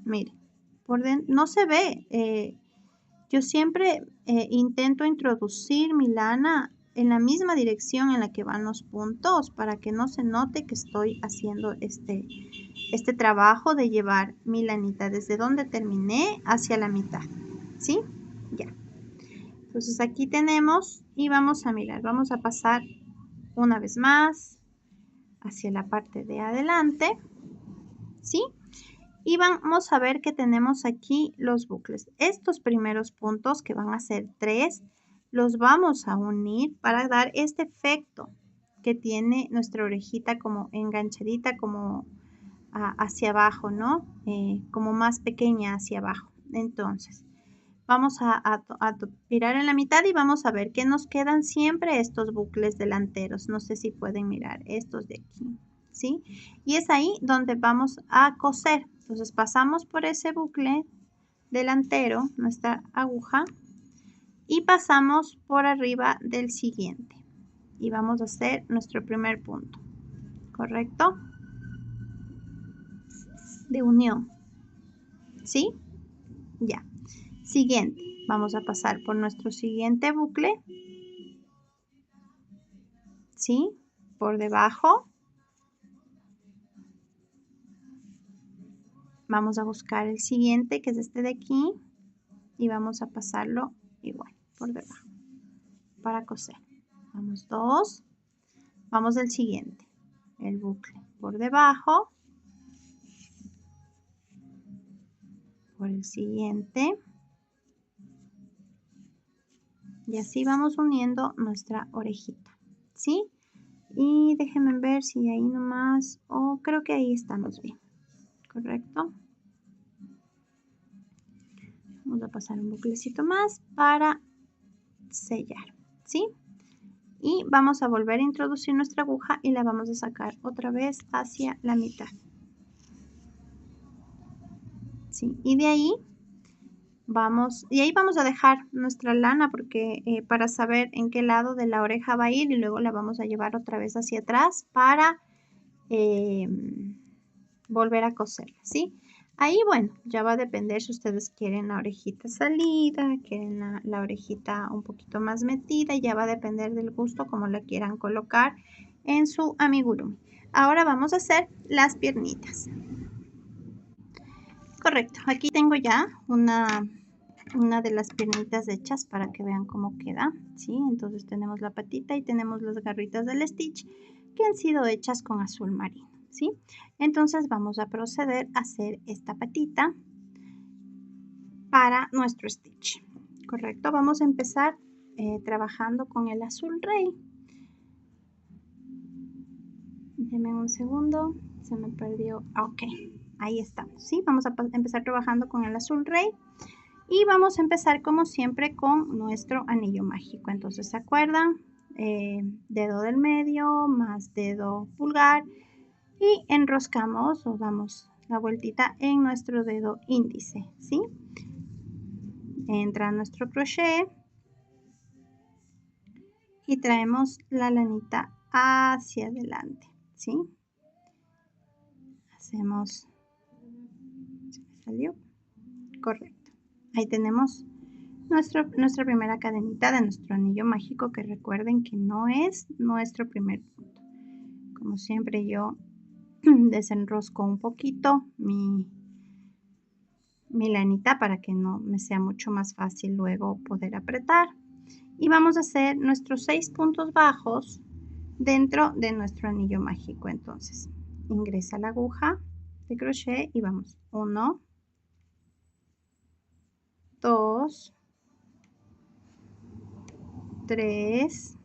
Miren, por dentro no se ve. Yo siempre intento introducir mi lana en la misma dirección en la que van los puntos para que no se note que estoy haciendo este trabajo de llevar mi lanita desde donde terminé hacia la mitad, ¿sí? Ya. Entonces aquí tenemos y vamos a mirar, vamos a pasar una vez más hacia la parte de adelante, ¿sí? Y vamos a ver que tenemos aquí los bucles. Estos primeros puntos, que van a ser 3, los vamos a unir para dar este efecto que tiene nuestra orejita como enganchadita, como hacia abajo, ¿no? Como más pequeña hacia abajo. Entonces, vamos a tirar en la mitad y vamos a ver que nos quedan siempre estos bucles delanteros. No sé si pueden mirar estos de aquí, ¿sí? Y es ahí donde vamos a coser. Entonces pasamos por ese bucle delantero, nuestra aguja, y pasamos por arriba del siguiente. Y vamos a hacer nuestro primer punto, ¿correcto? De unión, ¿sí? Ya. Siguiente, vamos a pasar por nuestro siguiente bucle, ¿sí? Por debajo. Vamos a buscar el siguiente, que es este de aquí, y vamos a pasarlo igual, por debajo, para coser. Vamos 2, vamos al siguiente, el bucle por debajo, por el siguiente, y así vamos uniendo nuestra orejita, ¿sí? Y déjenme ver si ahí nomás, creo que ahí estamos bien, ¿correcto? Vamos a pasar un buclecito más para sellar, ¿sí? Y vamos a volver a introducir nuestra aguja y la vamos a sacar otra vez hacia la mitad, ¿sí? Y de ahí vamos a dejar nuestra lana porque para saber en qué lado de la oreja va a ir, y luego la vamos a llevar otra vez hacia atrás para volver a coserla, ¿sí? Ahí, bueno, ya va a depender si ustedes quieren la orejita salida, quieren la orejita un poquito más metida, ya va a depender del gusto como la quieran colocar en su amigurumi. Ahora vamos a hacer las piernitas. Correcto, aquí tengo ya una de las piernitas hechas para que vean cómo queda, ¿sí? Entonces tenemos la patita y tenemos las garritas del stitch que han sido hechas con azul marino, ¿sí? Entonces vamos a proceder a hacer esta patita para nuestro stitch, Correcto, vamos a empezar trabajando con el azul rey. Denme un segundo, se me perdió. Ok, ahí estamos, ¿sí? Vamos a empezar trabajando con el azul rey. Y vamos a empezar como siempre con nuestro anillo mágico. Entonces, ¿se acuerdan? Dedo del medio más dedo pulgar y enroscamos o damos la vueltita en nuestro dedo índice, ¿sí? Entra nuestro crochet y traemos la lanita hacia adelante, ¿sí? Hacemos, ¿se me salió? Correcto. Ahí tenemos nuestra primera cadenita de nuestro anillo mágico, que recuerden que no es nuestro primer punto. Como siempre, yo desenrosco un poquito mi lanita para que no me sea mucho más fácil luego poder apretar. Y vamos a hacer nuestros 6 puntos bajos dentro de nuestro anillo mágico. Entonces, ingresa la aguja de crochet y vamos 1, 2, 3,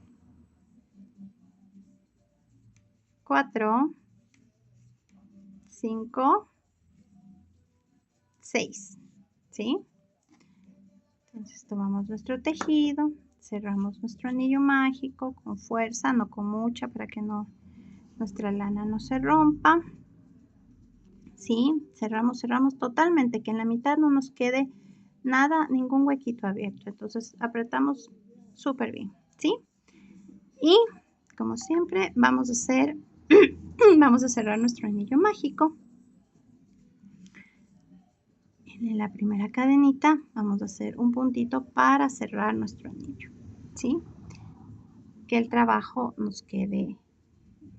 4, 5, 6, ¿sí? Entonces tomamos nuestro tejido, cerramos nuestro anillo mágico con fuerza, no con mucha, para que no nuestra lana no se rompa. ¿Sí? Cerramos totalmente, que en la mitad no nos quede nada, ningún huequito abierto. Entonces apretamos súper bien, ¿sí? Y como siempre vamos a hacer, vamos a cerrar nuestro anillo mágico. En la primera cadenita vamos a hacer un puntito para cerrar nuestro anillo, ¿sí? Que el trabajo nos quede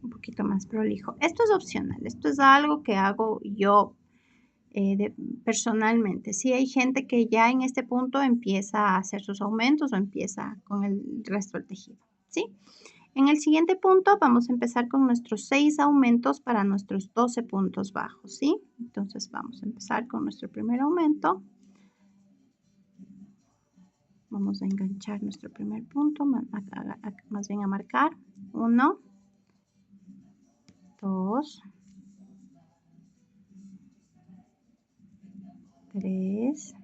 un poquito más prolijo. Esto es opcional, esto es algo que hago yo personalmente. Si hay gente que ya en este punto empieza a hacer sus aumentos o empieza con el resto del tejido, ¿sí? En el siguiente punto vamos a empezar con nuestros 6 aumentos para nuestros 12 puntos bajos, ¿sí? Entonces vamos a empezar con nuestro primer aumento. Vamos a enganchar nuestro primer punto, más bien a marcar. 1, 2, 3,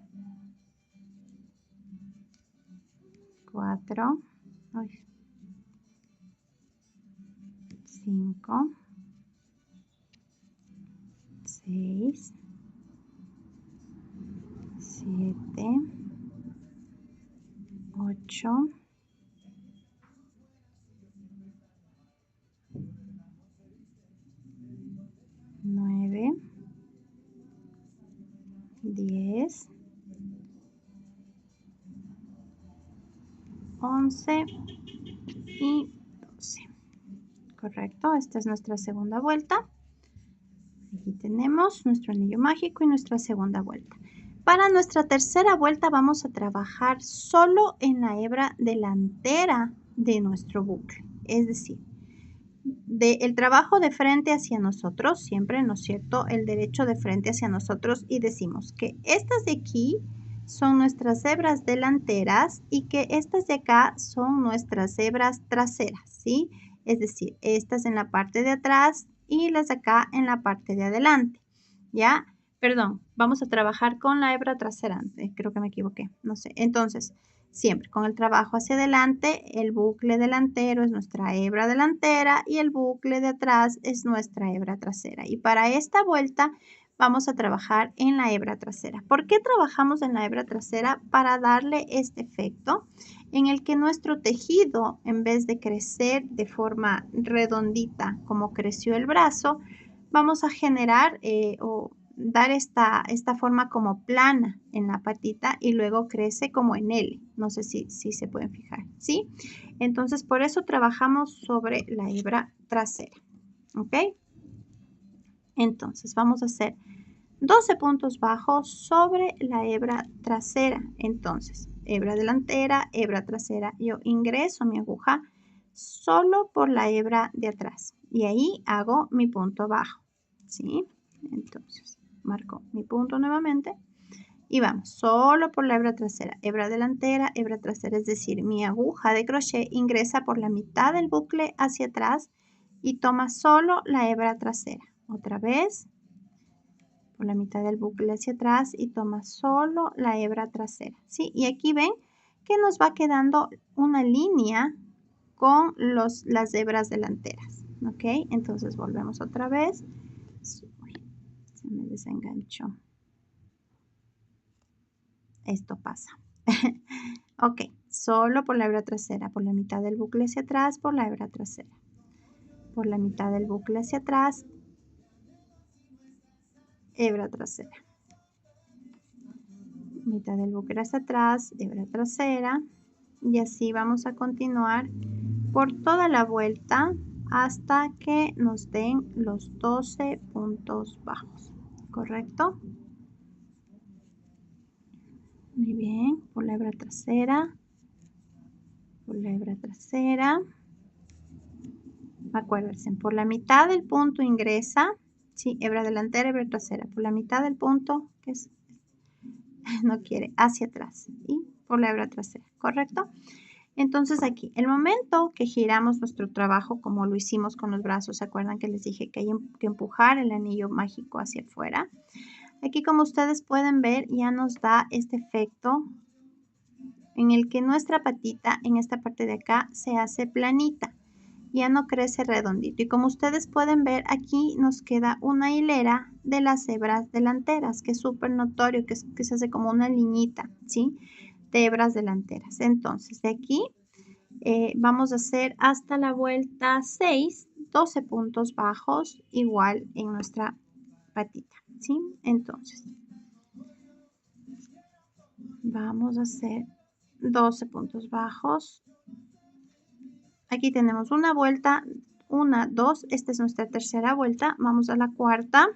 4, 5, 6, 7, 8, 9, 10, 11 y 12. Correcto, esta es nuestra segunda vuelta. Aquí tenemos nuestro anillo mágico y nuestra segunda vuelta. Para nuestra tercera vuelta vamos a trabajar solo en la hebra delantera de nuestro bucle. Es decir, el trabajo de frente hacia nosotros, siempre, ¿no es cierto? El derecho de frente hacia nosotros, y decimos que estas de aquí son nuestras hebras delanteras y que estas de acá son nuestras hebras traseras, ¿sí? Es decir, estas en la parte de atrás y las de acá en la parte de adelante, ¿ya? Perdón, vamos a trabajar con la hebra trasera, creo que me equivoqué, no sé. Entonces, siempre con el trabajo hacia adelante, el bucle delantero es nuestra hebra delantera y el bucle de atrás es nuestra hebra trasera. Y para esta vuelta vamos a trabajar en la hebra trasera. ¿Por qué trabajamos en la hebra trasera? Para darle este efecto en el que nuestro tejido, en vez de crecer de forma redondita como creció el brazo, vamos a generar o dar esta forma como plana en la patita y luego crece como en L. No sé si se pueden fijar, ¿sí? Entonces, por eso trabajamos sobre la hebra trasera, ¿ok? Entonces, vamos a hacer 12 puntos bajos sobre la hebra trasera. Entonces, hebra delantera, hebra trasera. Yo ingreso mi aguja solo por la hebra de atrás y ahí hago mi punto bajo, ¿sí? Entonces, marco mi punto nuevamente Y vamos solo por la hebra trasera, hebra delantera, hebra trasera, es decir, mi aguja de crochet ingresa por la mitad del bucle hacia atrás y toma solo la hebra trasera. Otra vez, por la mitad del bucle hacia atrás y toma solo la hebra trasera, ¿sí? Y aquí ven que nos va quedando una línea con las hebras delanteras, ¿ok? Entonces volvemos otra vez. Uy, se me desenganchó. Esto pasa. Ok, solo por la hebra trasera, por la mitad del bucle hacia atrás, por la hebra trasera. Por la mitad del bucle hacia atrás, hebra trasera. Mitad del bucle hacia atrás, hebra trasera. Y así vamos a continuar por toda la vuelta hasta que nos den los 12 puntos bajos, ¿correcto? Muy bien, por la hebra trasera, por la hebra trasera. Acuérdense, por la mitad del punto ingresa, sí, hebra delantera, hebra trasera, por la mitad del punto, que es, no quiere, hacia atrás y por la hebra trasera, ¿correcto? Entonces aquí, el momento que giramos nuestro trabajo como lo hicimos con los brazos, ¿se acuerdan que les dije que hay que empujar el anillo mágico hacia afuera? Aquí, como ustedes pueden ver, ya nos da este efecto en el que nuestra patita en esta parte de acá se hace planita, ya no crece redondito. Y como ustedes pueden ver, aquí nos queda una hilera de las hebras delanteras, que es súper notorio, que se hace como una liñita, ¿sí? De hebras delanteras. Entonces, de aquí vamos a hacer hasta la vuelta 6, 12 puntos bajos, igual en nuestra patita, ¿sí? Entonces, vamos a hacer 12 puntos bajos. Aquí tenemos una vuelta, 1, 2, esta es nuestra tercera vuelta. Vamos a la cuarta.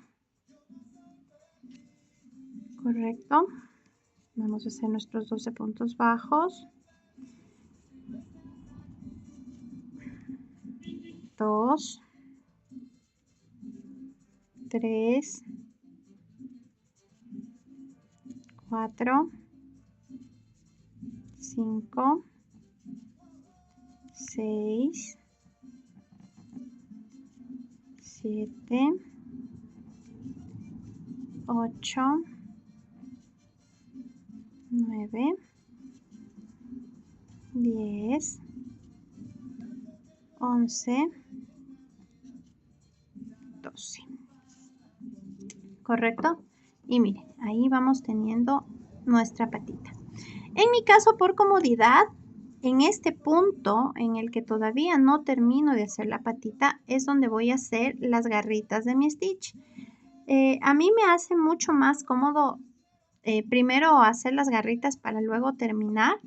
Correcto. Vamos a hacer nuestros 12 puntos bajos. 2, 3, 4, 5, 6, 7, 8, 9, 10, 11, 12. ¿Correcto? Y miren, ahí vamos teniendo nuestra patita. En mi caso, por comodidad, en este punto en el que todavía no termino de hacer la patita, es donde voy a hacer las garritas de mi stitch. A mí me hace mucho más cómodo primero hacer las garritas para luego terminar,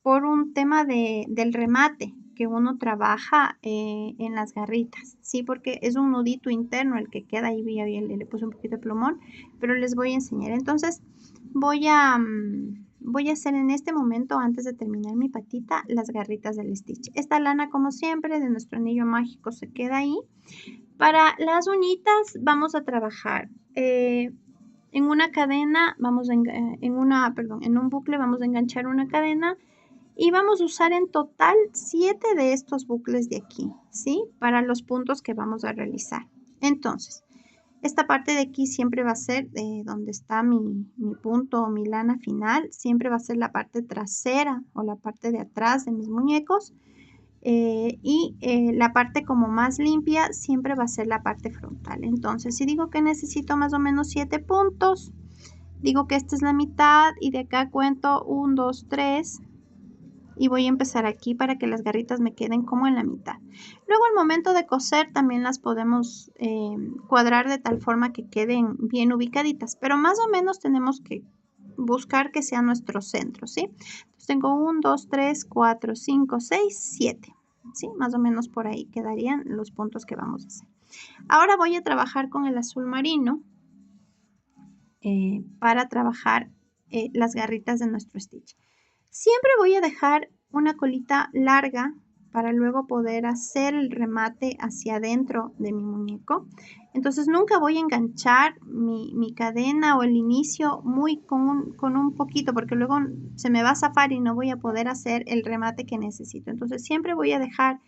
por un tema del remate que uno trabaja en las garritas, ¿sí? Porque es un nudito interno el que queda ahí, le puse un poquito de plumón, pero les voy a enseñar. Entonces voy a hacer en este momento, antes de terminar mi patita, las garritas del stitch. Esta lana, como siempre, de nuestro anillo mágico se queda ahí. Para las uñitas vamos a trabajar en una cadena, en un bucle vamos a enganchar una cadena y vamos a usar en total 7 de estos bucles de aquí, ¿sí? Para los puntos que vamos a realizar. Entonces, esta parte de aquí siempre va a ser donde está mi punto o mi lana final, siempre va a ser la parte trasera o la parte de atrás de mis muñecos. La parte como más limpia siempre va a ser la parte frontal. Entonces, si digo que necesito más o menos 7 puntos, digo que esta es la mitad y de acá cuento 1, 2, 3 y voy a empezar aquí para que las garritas me queden como en la mitad. Luego al momento de coser también las podemos cuadrar de tal forma que queden bien ubicaditas, pero más o menos tenemos que buscar que sea nuestro centro, ¿sí? Entonces tengo 1, 2, 3, 4, 5, 6, 7, ¿sí? Más o menos por ahí quedarían los puntos que vamos a hacer. Ahora voy a trabajar con el azul marino para trabajar las garritas de nuestro stitch. Siempre voy a dejar una colita larga para luego poder hacer el remate hacia adentro de mi muñeco. Entonces nunca voy a enganchar mi cadena o el inicio con un poquito, porque luego se me va a zafar y no voy a poder hacer el remate que necesito. Entonces siempre voy a dejar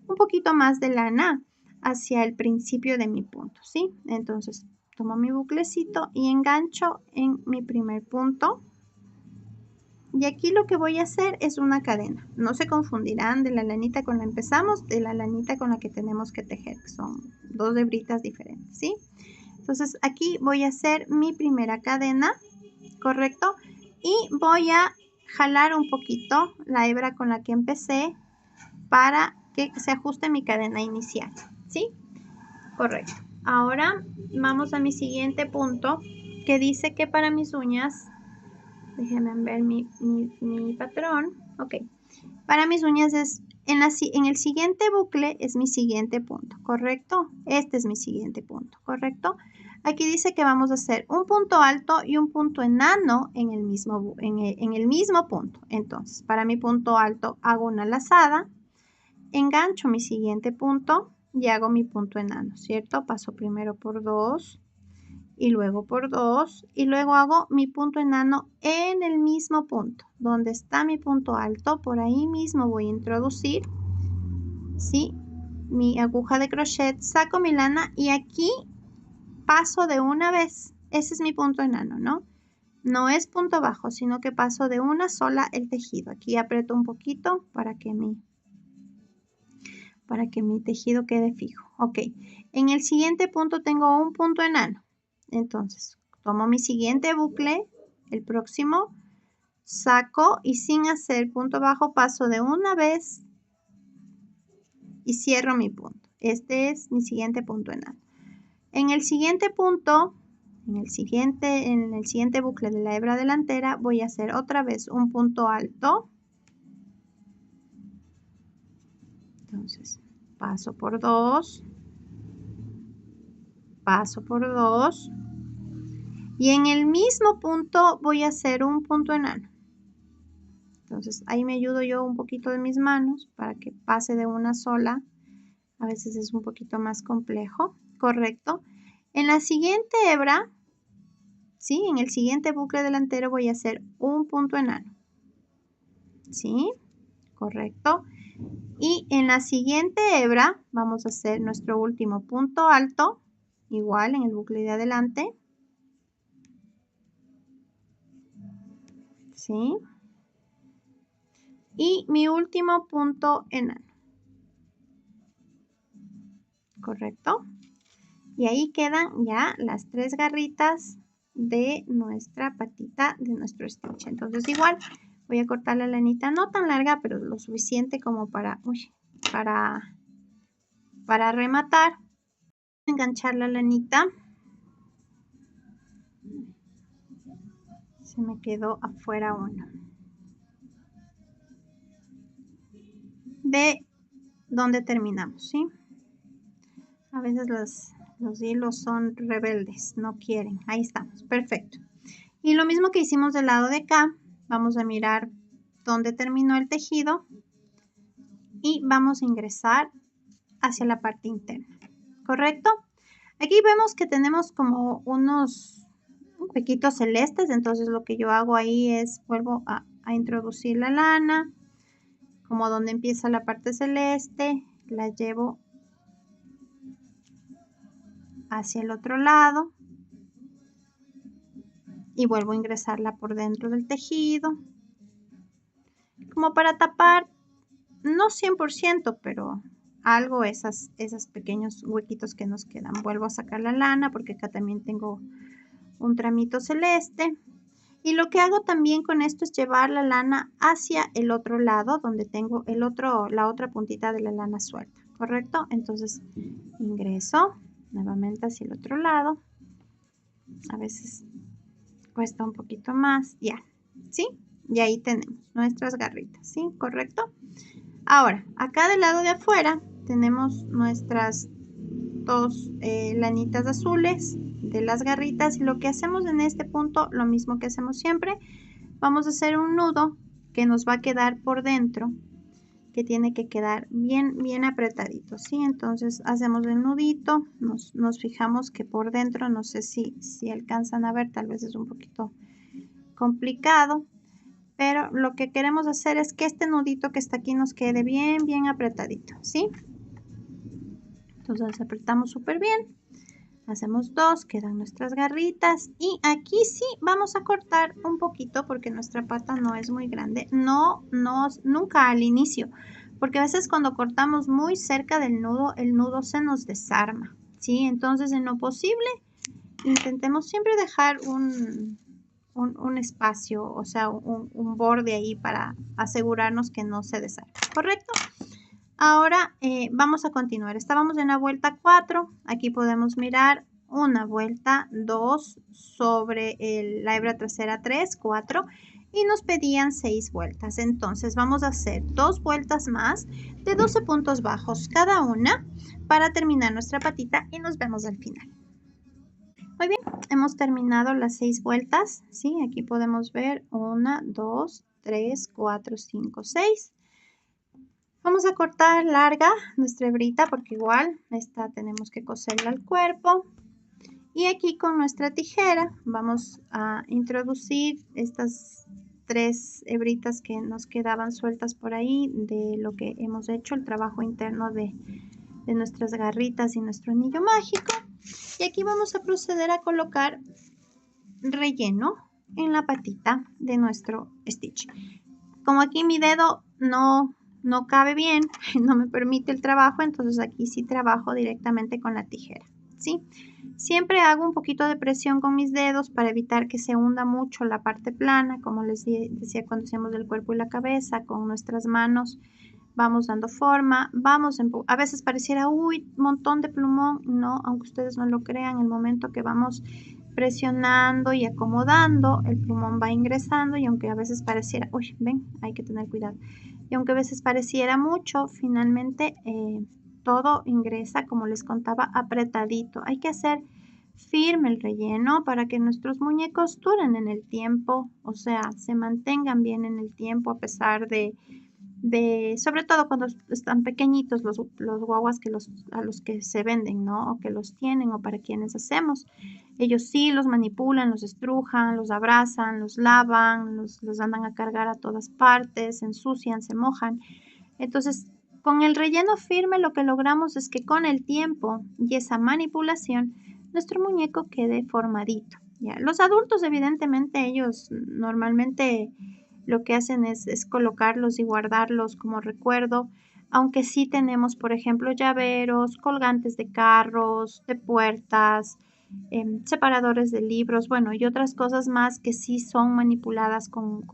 un poquito más de lana hacia el principio de mi punto, ¿sí? Entonces tomo mi buclecito y engancho en mi primer punto. Y aquí lo que voy a hacer es una cadena. No se confundirán de la lanita con la empezamos, de la lanita con la que tenemos que tejer, que son dos hebritas diferentes, ¿sí? Entonces aquí voy a hacer mi primera cadena, ¿correcto? Y voy a jalar un poquito la hebra con la que empecé para que se ajuste mi cadena inicial, ¿sí? Correcto. Ahora vamos a mi siguiente punto, que dice que para mis uñas, déjenme ver mi patrón. Ok. Para mis uñas es en el siguiente bucle es mi siguiente punto, ¿correcto? Este es mi siguiente punto, ¿correcto? Aquí dice que vamos a hacer un punto alto y un punto enano en el mismo punto. Entonces, para mi punto alto hago una lazada, engancho mi siguiente punto y hago mi punto enano, ¿cierto? Paso primero por 2 y luego por 2 y luego hago mi punto enano en el mismo punto donde está mi punto alto. Por ahí mismo voy a introducir, ¿sí?, mi aguja de crochet, saco mi lana y aquí paso de una vez. Ese es mi punto enano, ¿no? No es punto bajo, sino que paso de una sola el tejido. Aquí aprieto un poquito para que mi tejido quede fijo. Ok, en el siguiente punto tengo un punto enano. Entonces, tomo mi siguiente bucle, el próximo, saco y sin hacer punto bajo paso de una vez y cierro mi punto. Este es mi siguiente punto enano. En el siguiente punto, en el siguiente bucle de la hebra delantera, voy a hacer otra vez un punto alto. Entonces, paso por 2, paso por 2 y en el mismo punto voy a hacer un punto enano. Entonces ahí me ayudo yo un poquito de mis manos para que pase de una sola. A veces es un poquito más complejo, ¿correcto? En la siguiente hebra, ¿sí?, en el siguiente bucle delantero voy a hacer un punto enano, ¿sí? Correcto. Y en la siguiente hebra vamos a hacer nuestro último punto alto, igual en el bucle de adelante, ¿sí? Y mi último punto enano, ¿correcto? Y ahí quedan ya las 3 garritas de nuestra patita de nuestro stitch. Entonces igual voy a cortar la lanita no tan larga, pero lo suficiente como para rematar. Enganchar la lanita. Se me quedó afuera uno. De donde terminamos, ¿sí? A veces los hilos son rebeldes, no quieren. Ahí estamos, perfecto. Y lo mismo que hicimos del lado de acá, vamos a mirar dónde terminó el tejido y vamos a ingresar hacia la parte interna, ¿correcto? Aquí vemos que tenemos como unos huequitos celestes, entonces lo que yo hago ahí es vuelvo a introducir la lana, como donde empieza la parte celeste, la llevo hacia el otro lado y vuelvo a ingresarla por dentro del tejido, como para tapar, no 100%, pero algo esos pequeños huequitos que nos quedan. Vuelvo a sacar la lana porque acá también tengo un tramito celeste. Y lo que hago también con esto es llevar la lana hacia el otro lado, donde tengo la otra puntita de la lana suelta, ¿correcto? Entonces ingreso nuevamente hacia el otro lado. A veces cuesta un poquito más, ya, ¿sí? Y ahí tenemos nuestras garritas, ¿sí? ¿Correcto? Ahora, acá del lado de afuera tenemos nuestras dos lanitas azules de las garritas y lo que hacemos en este punto, lo mismo que hacemos siempre, vamos a hacer un nudo que nos va a quedar por dentro, que tiene que quedar bien apretadito, ¿sí? Entonces hacemos el nudito, nos fijamos que por dentro, no sé si alcanzan a ver, tal vez es un poquito complicado, pero lo que queremos hacer es que este nudito que está aquí nos quede bien apretadito, ¿sí? Entonces apretamos súper bien, hacemos 2, quedan nuestras garritas y aquí sí vamos a cortar un poquito porque nuestra pata no es muy grande, nunca al inicio, porque a veces cuando cortamos muy cerca del nudo, el nudo se nos desarma, ¿sí? Entonces en lo posible intentemos siempre dejar un espacio, o sea, un borde ahí para asegurarnos que no se desarme, ¿correcto? Ahora vamos a continuar. Estábamos en la vuelta 4. Aquí podemos mirar una vuelta, 2 sobre la hebra trasera 3, 4 y nos pedían 6 vueltas. Entonces vamos a hacer 2 vueltas más de 12 puntos bajos cada una para terminar nuestra patita y nos vemos al final. Muy bien, hemos terminado las 6 vueltas, ¿sí? Aquí podemos ver 1, 2, 3, 4, 5, 6. Vamos a cortar larga nuestra hebrita porque igual esta tenemos que coserla al cuerpo. Y aquí con nuestra tijera vamos a introducir estas 3 hebritas que nos quedaban sueltas por ahí de lo que hemos hecho, el trabajo interno de nuestras garritas y nuestro anillo mágico. Y aquí vamos a proceder a colocar relleno en la patita de nuestro stitch. Como aquí mi dedo no cabe bien, no me permite el trabajo, entonces aquí sí trabajo directamente con la tijera, ¿sí? Siempre hago un poquito de presión con mis dedos para evitar que se hunda mucho la parte plana, como les decía cuando hacemos el cuerpo y la cabeza, con nuestras manos vamos dando forma, a veces pareciera, uy, montón de plumón, no, aunque ustedes no lo crean, el momento que vamos presionando y acomodando, el plumón va ingresando y aunque a veces pareciera, uy, ven, hay que tener cuidado, y aunque a veces pareciera mucho, finalmente todo ingresa, como les contaba, apretadito. Hay que hacer firme el relleno para que nuestros muñecos duren en el tiempo, o sea, se mantengan bien en el tiempo a pesar de sobre todo cuando están pequeñitos los guaguas a los que se venden, ¿no? O que los tienen o para quienes hacemos. Ellos sí los manipulan, los estrujan, los abrazan, los lavan, los andan a cargar a todas partes, se ensucian, se mojan. Entonces, con el relleno firme lo que logramos es que con el tiempo y esa manipulación, nuestro muñeco quede formadito. ¿Ya? Los adultos, evidentemente, ellos normalmente lo que hacen es colocarlos y guardarlos como recuerdo, aunque sí tenemos, por ejemplo, llaveros, colgantes de carros, de puertas, separadores de libros, bueno, y otras cosas más que sí son manipuladas con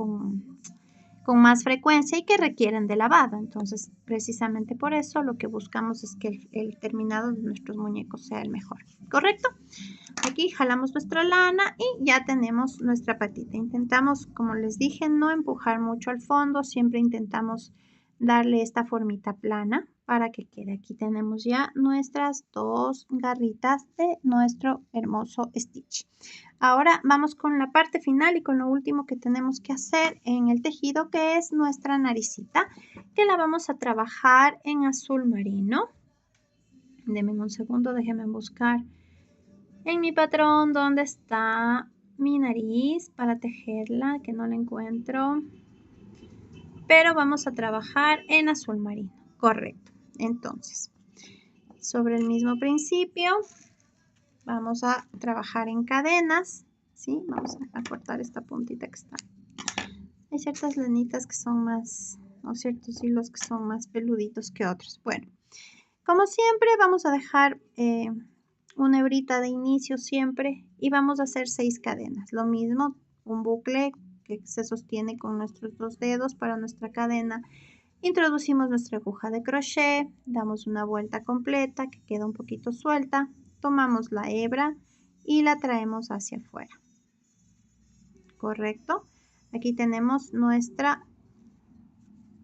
más frecuencia y que requieren de lavado. Entonces, precisamente por eso lo que buscamos es que el terminado de nuestros muñecos sea el mejor, ¿correcto? Aquí jalamos nuestra lana y ya tenemos nuestra patita. Intentamos, como les dije, no empujar mucho al fondo. Siempre intentamos darle esta formita plana para que quede. Aquí tenemos ya nuestras 2 garritas de nuestro hermoso stitch. Ahora vamos con la parte final y con lo último que tenemos que hacer en el tejido, que es nuestra naricita, que la vamos a trabajar en azul marino. Denme un segundo, déjenme buscar en mi patrón dónde está mi nariz para tejerla, que no la encuentro. Pero vamos a trabajar en azul marino, correcto. Entonces, sobre el mismo principio, vamos a trabajar en cadenas, ¿sí? Vamos a cortar esta puntita que está. Hay ciertas lanitas que son más, o ciertos hilos que son más peluditos que otros. Bueno, como siempre vamos a dejar una hebrita de inicio siempre y vamos a hacer 6 cadenas. Lo mismo, un bucle que se sostiene con nuestros 2 dedos para nuestra cadena. Introducimos nuestra aguja de crochet, damos una vuelta completa que queda un poquito suelta, tomamos la hebra y la traemos hacia afuera. ¿Correcto? Aquí tenemos nuestra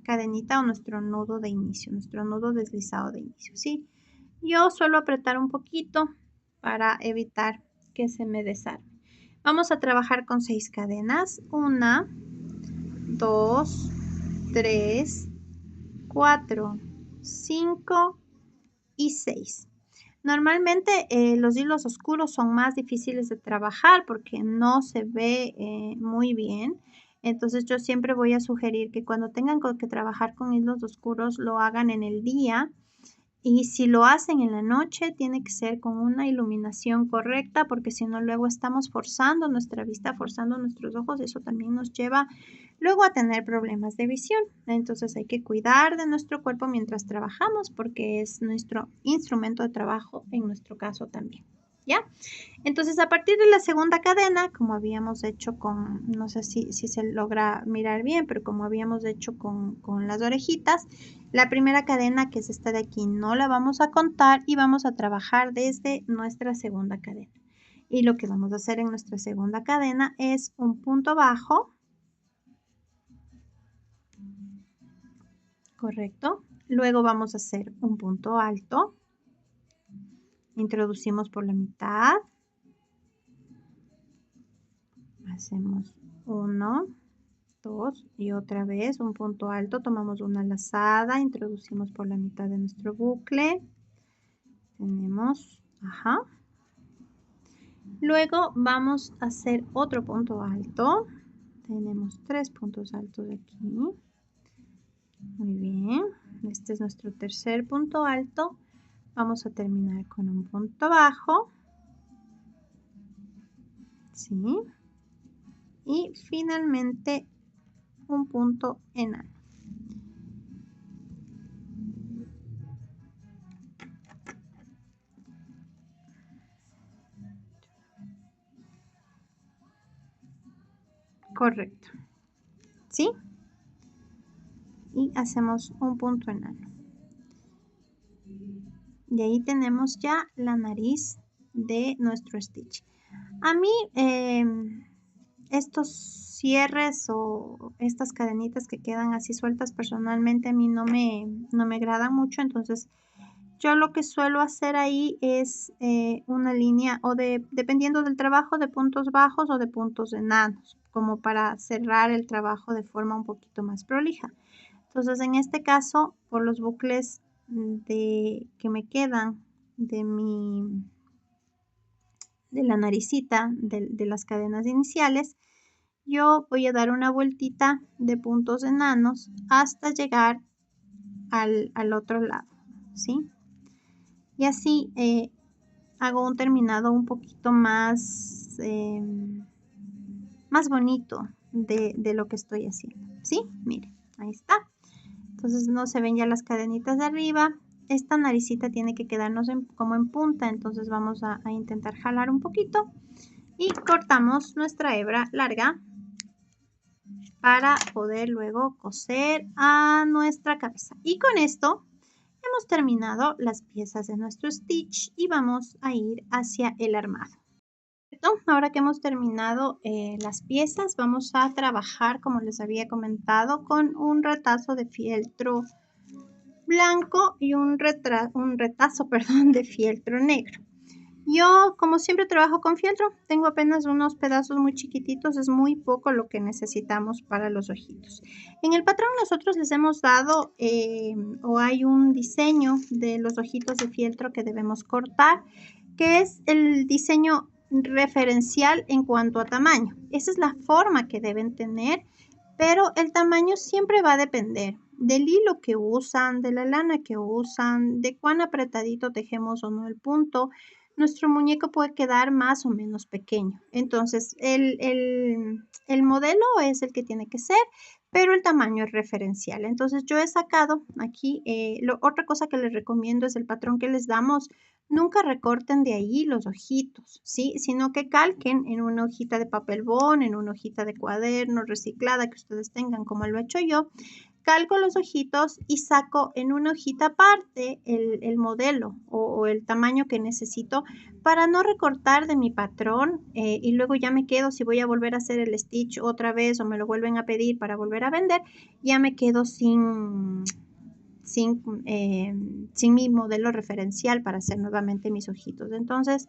cadenita o nuestro nudo de inicio, nuestro nudo deslizado de inicio, ¿sí? Yo suelo apretar un poquito para evitar que se me desarme. Vamos a trabajar con 6 cadenas. 1, 2, 3, 4, 5 y 6. Normalmente los hilos oscuros son más difíciles de trabajar porque no se ve muy bien. Entonces yo siempre voy a sugerir que cuando tengan que trabajar con hilos oscuros lo hagan en el día. Y si lo hacen en la noche, tiene que ser con una iluminación correcta, porque si no, luego estamos forzando nuestra vista, forzando nuestros ojos. Eso también nos lleva luego a tener problemas de visión. Entonces hay que cuidar de nuestro cuerpo mientras trabajamos, porque es nuestro instrumento de trabajo en nuestro caso también. ¿Ya? Entonces, a partir de la segunda cadena, como habíamos hecho con, no sé si se logra mirar bien, pero como habíamos hecho con las orejitas, la primera cadena, que es esta de aquí, no la vamos a contar y vamos a trabajar desde nuestra segunda cadena. Y lo que vamos a hacer en nuestra segunda cadena es un punto bajo, correcto. Luego vamos a hacer un punto alto, introducimos por la mitad, hacemos 1, 2 y otra vez un punto alto, tomamos una lazada, introducimos por la mitad de nuestro bucle, tenemos, ajá. Luego vamos a hacer otro punto alto, tenemos 3 puntos altos aquí, muy bien, este es nuestro tercer punto alto, vamos a terminar con un punto bajo, ¿sí? Y finalmente un punto enano. Correcto, ¿sí? Y hacemos un punto enano. Y ahí tenemos ya la nariz de nuestro stitch. A mí estos cierres o estas cadenitas que quedan así sueltas, personalmente a mí no me agradan mucho. Entonces yo lo que suelo hacer ahí es una línea o dependiendo del trabajo, de puntos bajos o de puntos enanos, como para cerrar el trabajo de forma un poquito más prolija. Entonces en este caso, por los bucles que me quedan de la naricita de las cadenas iniciales, yo voy a dar una vueltita de puntos enanos hasta llegar al otro lado, ¿sí? Y así hago un terminado un poquito más, más bonito de lo que estoy haciendo, ¿sí? Miren, ahí está. Entonces no se ven ya las cadenitas de arriba. Esta naricita tiene que quedarnos como en punta, entonces vamos a intentar jalar un poquito y cortamos nuestra hebra larga para poder luego coser a nuestra cabeza. Y con esto hemos terminado las piezas de nuestro stitch y vamos a ir hacia el armado. Ahora que hemos terminado las piezas, vamos a trabajar, como les había comentado, con un retazo de fieltro blanco y un retazo perdón, de fieltro negro. Yo, como siempre, trabajo con fieltro. Tengo apenas unos pedazos muy chiquititos. Es muy poco lo que necesitamos para los ojitos. En el patrón nosotros les hemos dado o hay un diseño de los ojitos de fieltro que debemos cortar, que es el diseño referencial en cuanto a tamaño. Esa es la forma que deben tener, pero el tamaño siempre va a depender del hilo que usan, de la lana que usan, de cuán apretadito tejemos o no el punto. Nuestro muñeco puede quedar más o menos pequeño. Entonces, el modelo es el que tiene que ser, pero el tamaño es referencial. Entonces, yo he sacado aquí, otra cosa que les recomiendo es el patrón que les damos. Nunca recorten de ahí los ojitos, ¿sí? Sino que calquen en una hojita de papel bond, en una hojita de cuaderno reciclada que ustedes tengan, como lo he hecho yo. Calco los ojitos y saco en una hojita aparte el modelo o el tamaño que necesito para no recortar de mi patrón y luego ya me quedo, si voy a volver a hacer el stitch otra vez o me lo vuelven a pedir para volver a vender, ya me quedo sin mi modelo referencial para hacer nuevamente mis ojitos. Entonces,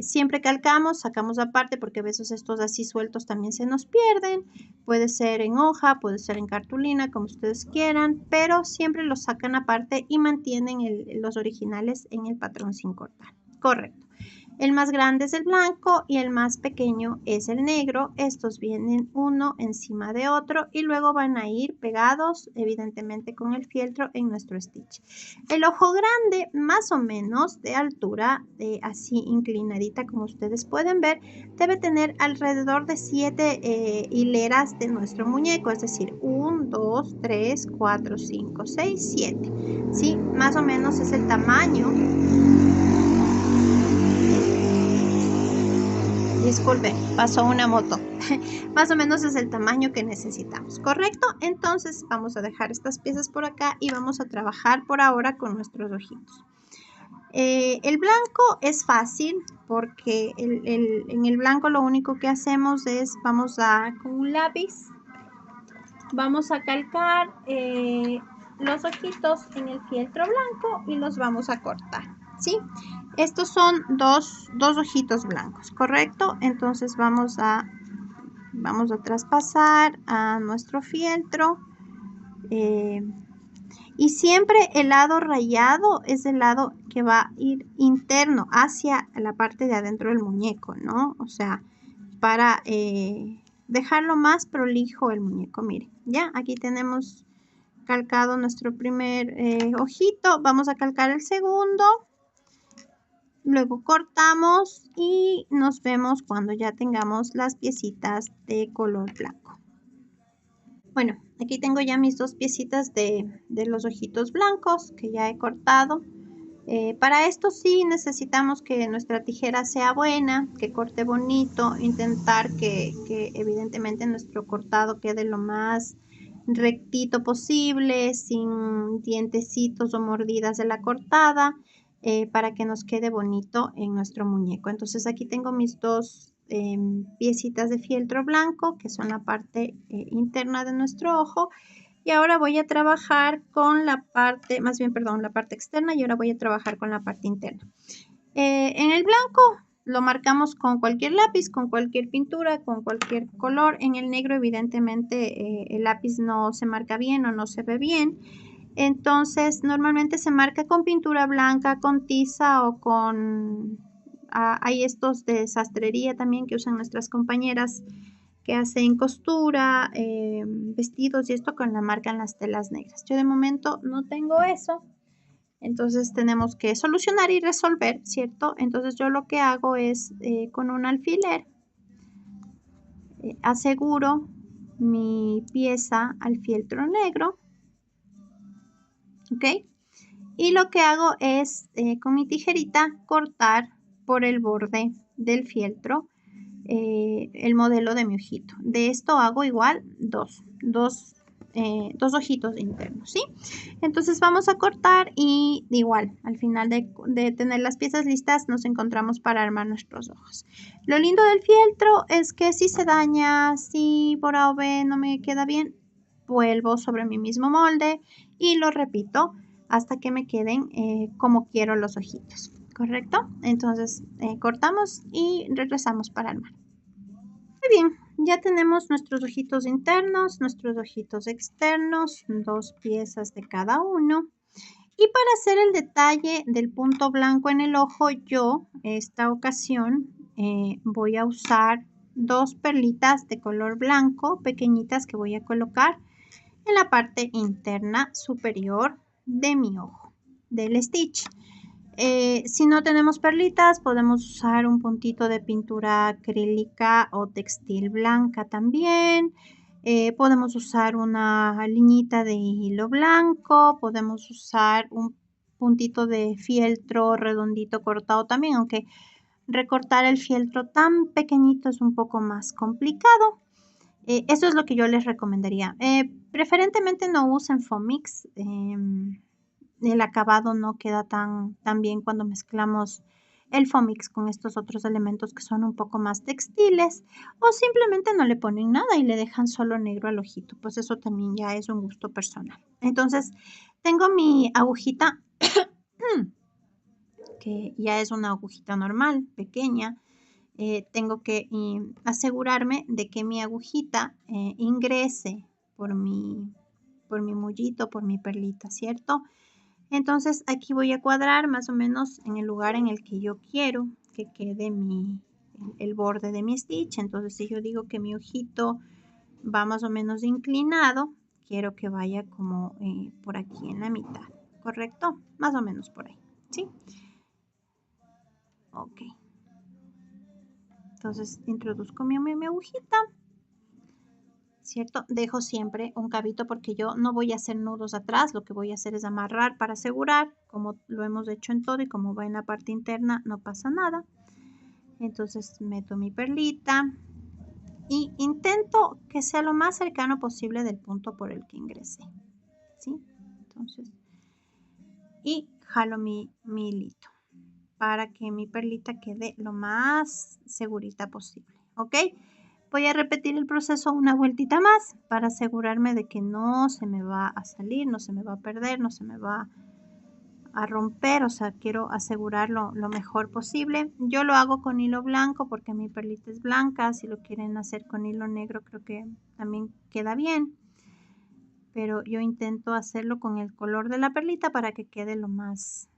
Siempre calcamos, sacamos aparte porque a veces estos así sueltos también se nos pierden. Puede ser en hoja, puede ser en cartulina, como ustedes quieran, pero siempre los sacan aparte y mantienen los originales en el patrón sin cortar. Correcto. El más grande es el blanco y el más pequeño es el negro. Estos vienen uno encima de otro y luego van a ir pegados evidentemente con el fieltro en nuestro stitch. El ojo grande más o menos de altura, así inclinadita como ustedes pueden ver, debe tener alrededor de 7 hileras de nuestro muñeco, es decir, 1, 2, 3, 4, 5, 6, 7. ¿Sí? Más o menos es el tamaño. Disculpen, pasó una moto. Más o menos es el tamaño que necesitamos, ¿correcto? Entonces vamos a dejar estas piezas por acá y vamos a trabajar por ahora con nuestros ojitos. El blanco es fácil porque en el blanco lo único que hacemos es, con un lápiz, vamos a calcar los ojitos en el fieltro blanco y los vamos a cortar, ¿sí? Estos son dos ojitos blancos, ¿correcto? Entonces vamos a traspasar a nuestro fieltro. Y siempre el lado rayado es el lado que va a ir interno hacia la parte de adentro del muñeco, ¿no? O sea, para dejarlo más prolijo el muñeco. Miren, ya aquí tenemos calcado nuestro primer ojito. Vamos a calcar el segundo. Luego cortamos y nos vemos cuando ya tengamos las piecitas de color blanco. Bueno, aquí tengo ya mis dos piecitas de los ojitos blancos que ya he cortado. Para esto sí necesitamos que nuestra tijera sea buena, que corte bonito, intentar que evidentemente nuestro cortado quede lo más rectito posible, sin dientecitos o mordidas de la cortada, para que nos quede bonito en nuestro muñeco. Entonces aquí tengo mis dos piecitas de fieltro blanco, que son la parte interna de nuestro ojo. Y ahora voy a trabajar con la parte, la parte externa, y ahora voy a trabajar con la parte interna. En el blanco lo marcamos con cualquier lápiz, con cualquier pintura, con cualquier color. En el negro evidentemente el lápiz no se marca bien o no se ve bien. Entonces normalmente se marca con pintura blanca, con tiza o con... hay estos de sastrería también que usan nuestras compañeras que hacen costura, vestidos y esto con la marca en las telas negras. Yo de momento no tengo eso, entonces tenemos que solucionar y resolver, ¿cierto? Entonces yo lo que hago es con un alfiler aseguro mi pieza al fieltro negro, ¿ok? Y lo que hago es con mi tijerita cortar por el borde del fieltro el modelo de mi ojito. De esto hago igual dos ojitos internos, ¿sí? Entonces vamos a cortar y igual al final de tener las piezas listas nos encontramos para armar nuestros ojos. Lo lindo del fieltro es que si se daña, si por A o B no me queda bien, vuelvo sobre mi mismo molde y lo repito hasta que me queden como quiero los ojitos, ¿correcto? Entonces cortamos y regresamos para armar. Muy bien, ya tenemos nuestros ojitos internos, nuestros ojitos externos, dos piezas de cada uno. Y para hacer el detalle del punto blanco en el ojo, yo esta ocasión voy a usar dos perlitas de color blanco pequeñitas que voy a colocar en la parte interna superior de mi ojo, del stitch. Si no tenemos perlitas, podemos usar un puntito de pintura acrílica o textil blanca también. Podemos usar una liñita de hilo blanco, podemos usar un puntito de fieltro redondito cortado también, aunque recortar el fieltro tan pequeñito es un poco más complicado. Eso es lo que yo les recomendaría. Preferentemente no usen Foamix. El acabado no queda tan bien cuando mezclamos el Foamix con estos otros elementos que son un poco más textiles, o simplemente no le ponen nada y le dejan solo negro al ojito, pues eso también ya es un gusto personal. Entonces tengo mi agujita que ya es una agujita normal, pequeña, tengo que asegurarme de que mi agujita ingrese por mi mullito, por mi perlita, ¿cierto? Entonces aquí voy a cuadrar más o menos en el lugar en el que yo quiero que quede el borde de mi stitch. Entonces si yo digo que mi ojito va más o menos inclinado, quiero que vaya como por aquí en la mitad, ¿correcto? Más o menos por ahí, ¿sí? Ok. Entonces introduzco mi agujita, ¿cierto? Dejo siempre un cabito porque yo no voy a hacer nudos atrás, lo que voy a hacer es amarrar para asegurar, como lo hemos hecho en todo y como va en la parte interna, no pasa nada. Entonces meto mi perlita y intento que sea lo más cercano posible del punto por el que ingresé, ¿sí? Entonces, y jalo mi hilito para que mi perlita quede lo más segurita posible, ¿ok? Voy a repetir el proceso una vueltita más para asegurarme de que no se me va a salir, no se me va a perder, no se me va a romper, o sea, quiero asegurarlo lo mejor posible. Yo lo hago con hilo blanco porque mi perlita es blanca, si lo quieren hacer con hilo negro creo que también queda bien, pero yo intento hacerlo con el color de la perlita para que quede lo más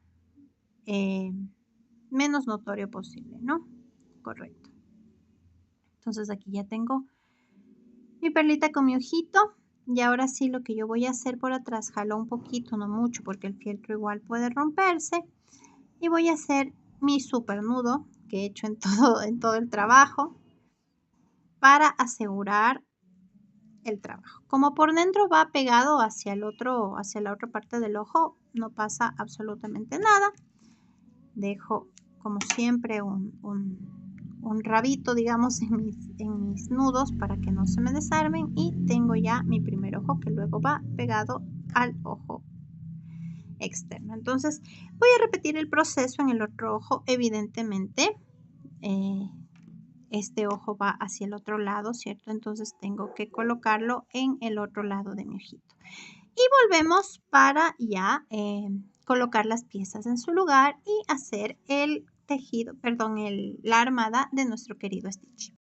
menos notorio posible, ¿no? Correcto. Entonces aquí ya tengo mi perlita con mi ojito y ahora sí lo que yo voy a hacer por atrás, jalo un poquito, no mucho porque el fieltro igual puede romperse y voy a hacer mi super nudo que he hecho en todo el trabajo para asegurar el trabajo. Como por dentro va pegado hacia la otra parte del ojo, no pasa absolutamente nada. Dejo como siempre un rabito, digamos, en mis nudos para que no se me desarmen y tengo ya mi primer ojo que luego va pegado al ojo externo. Entonces voy a repetir el proceso en el otro ojo. Evidentemente este ojo va hacia el otro lado, ¿cierto? Entonces tengo que colocarlo en el otro lado de mi ojito. Y volvemos para ya colocar las piezas en su lugar y hacer el tejido, perdón, la armada de nuestro querido Stitch.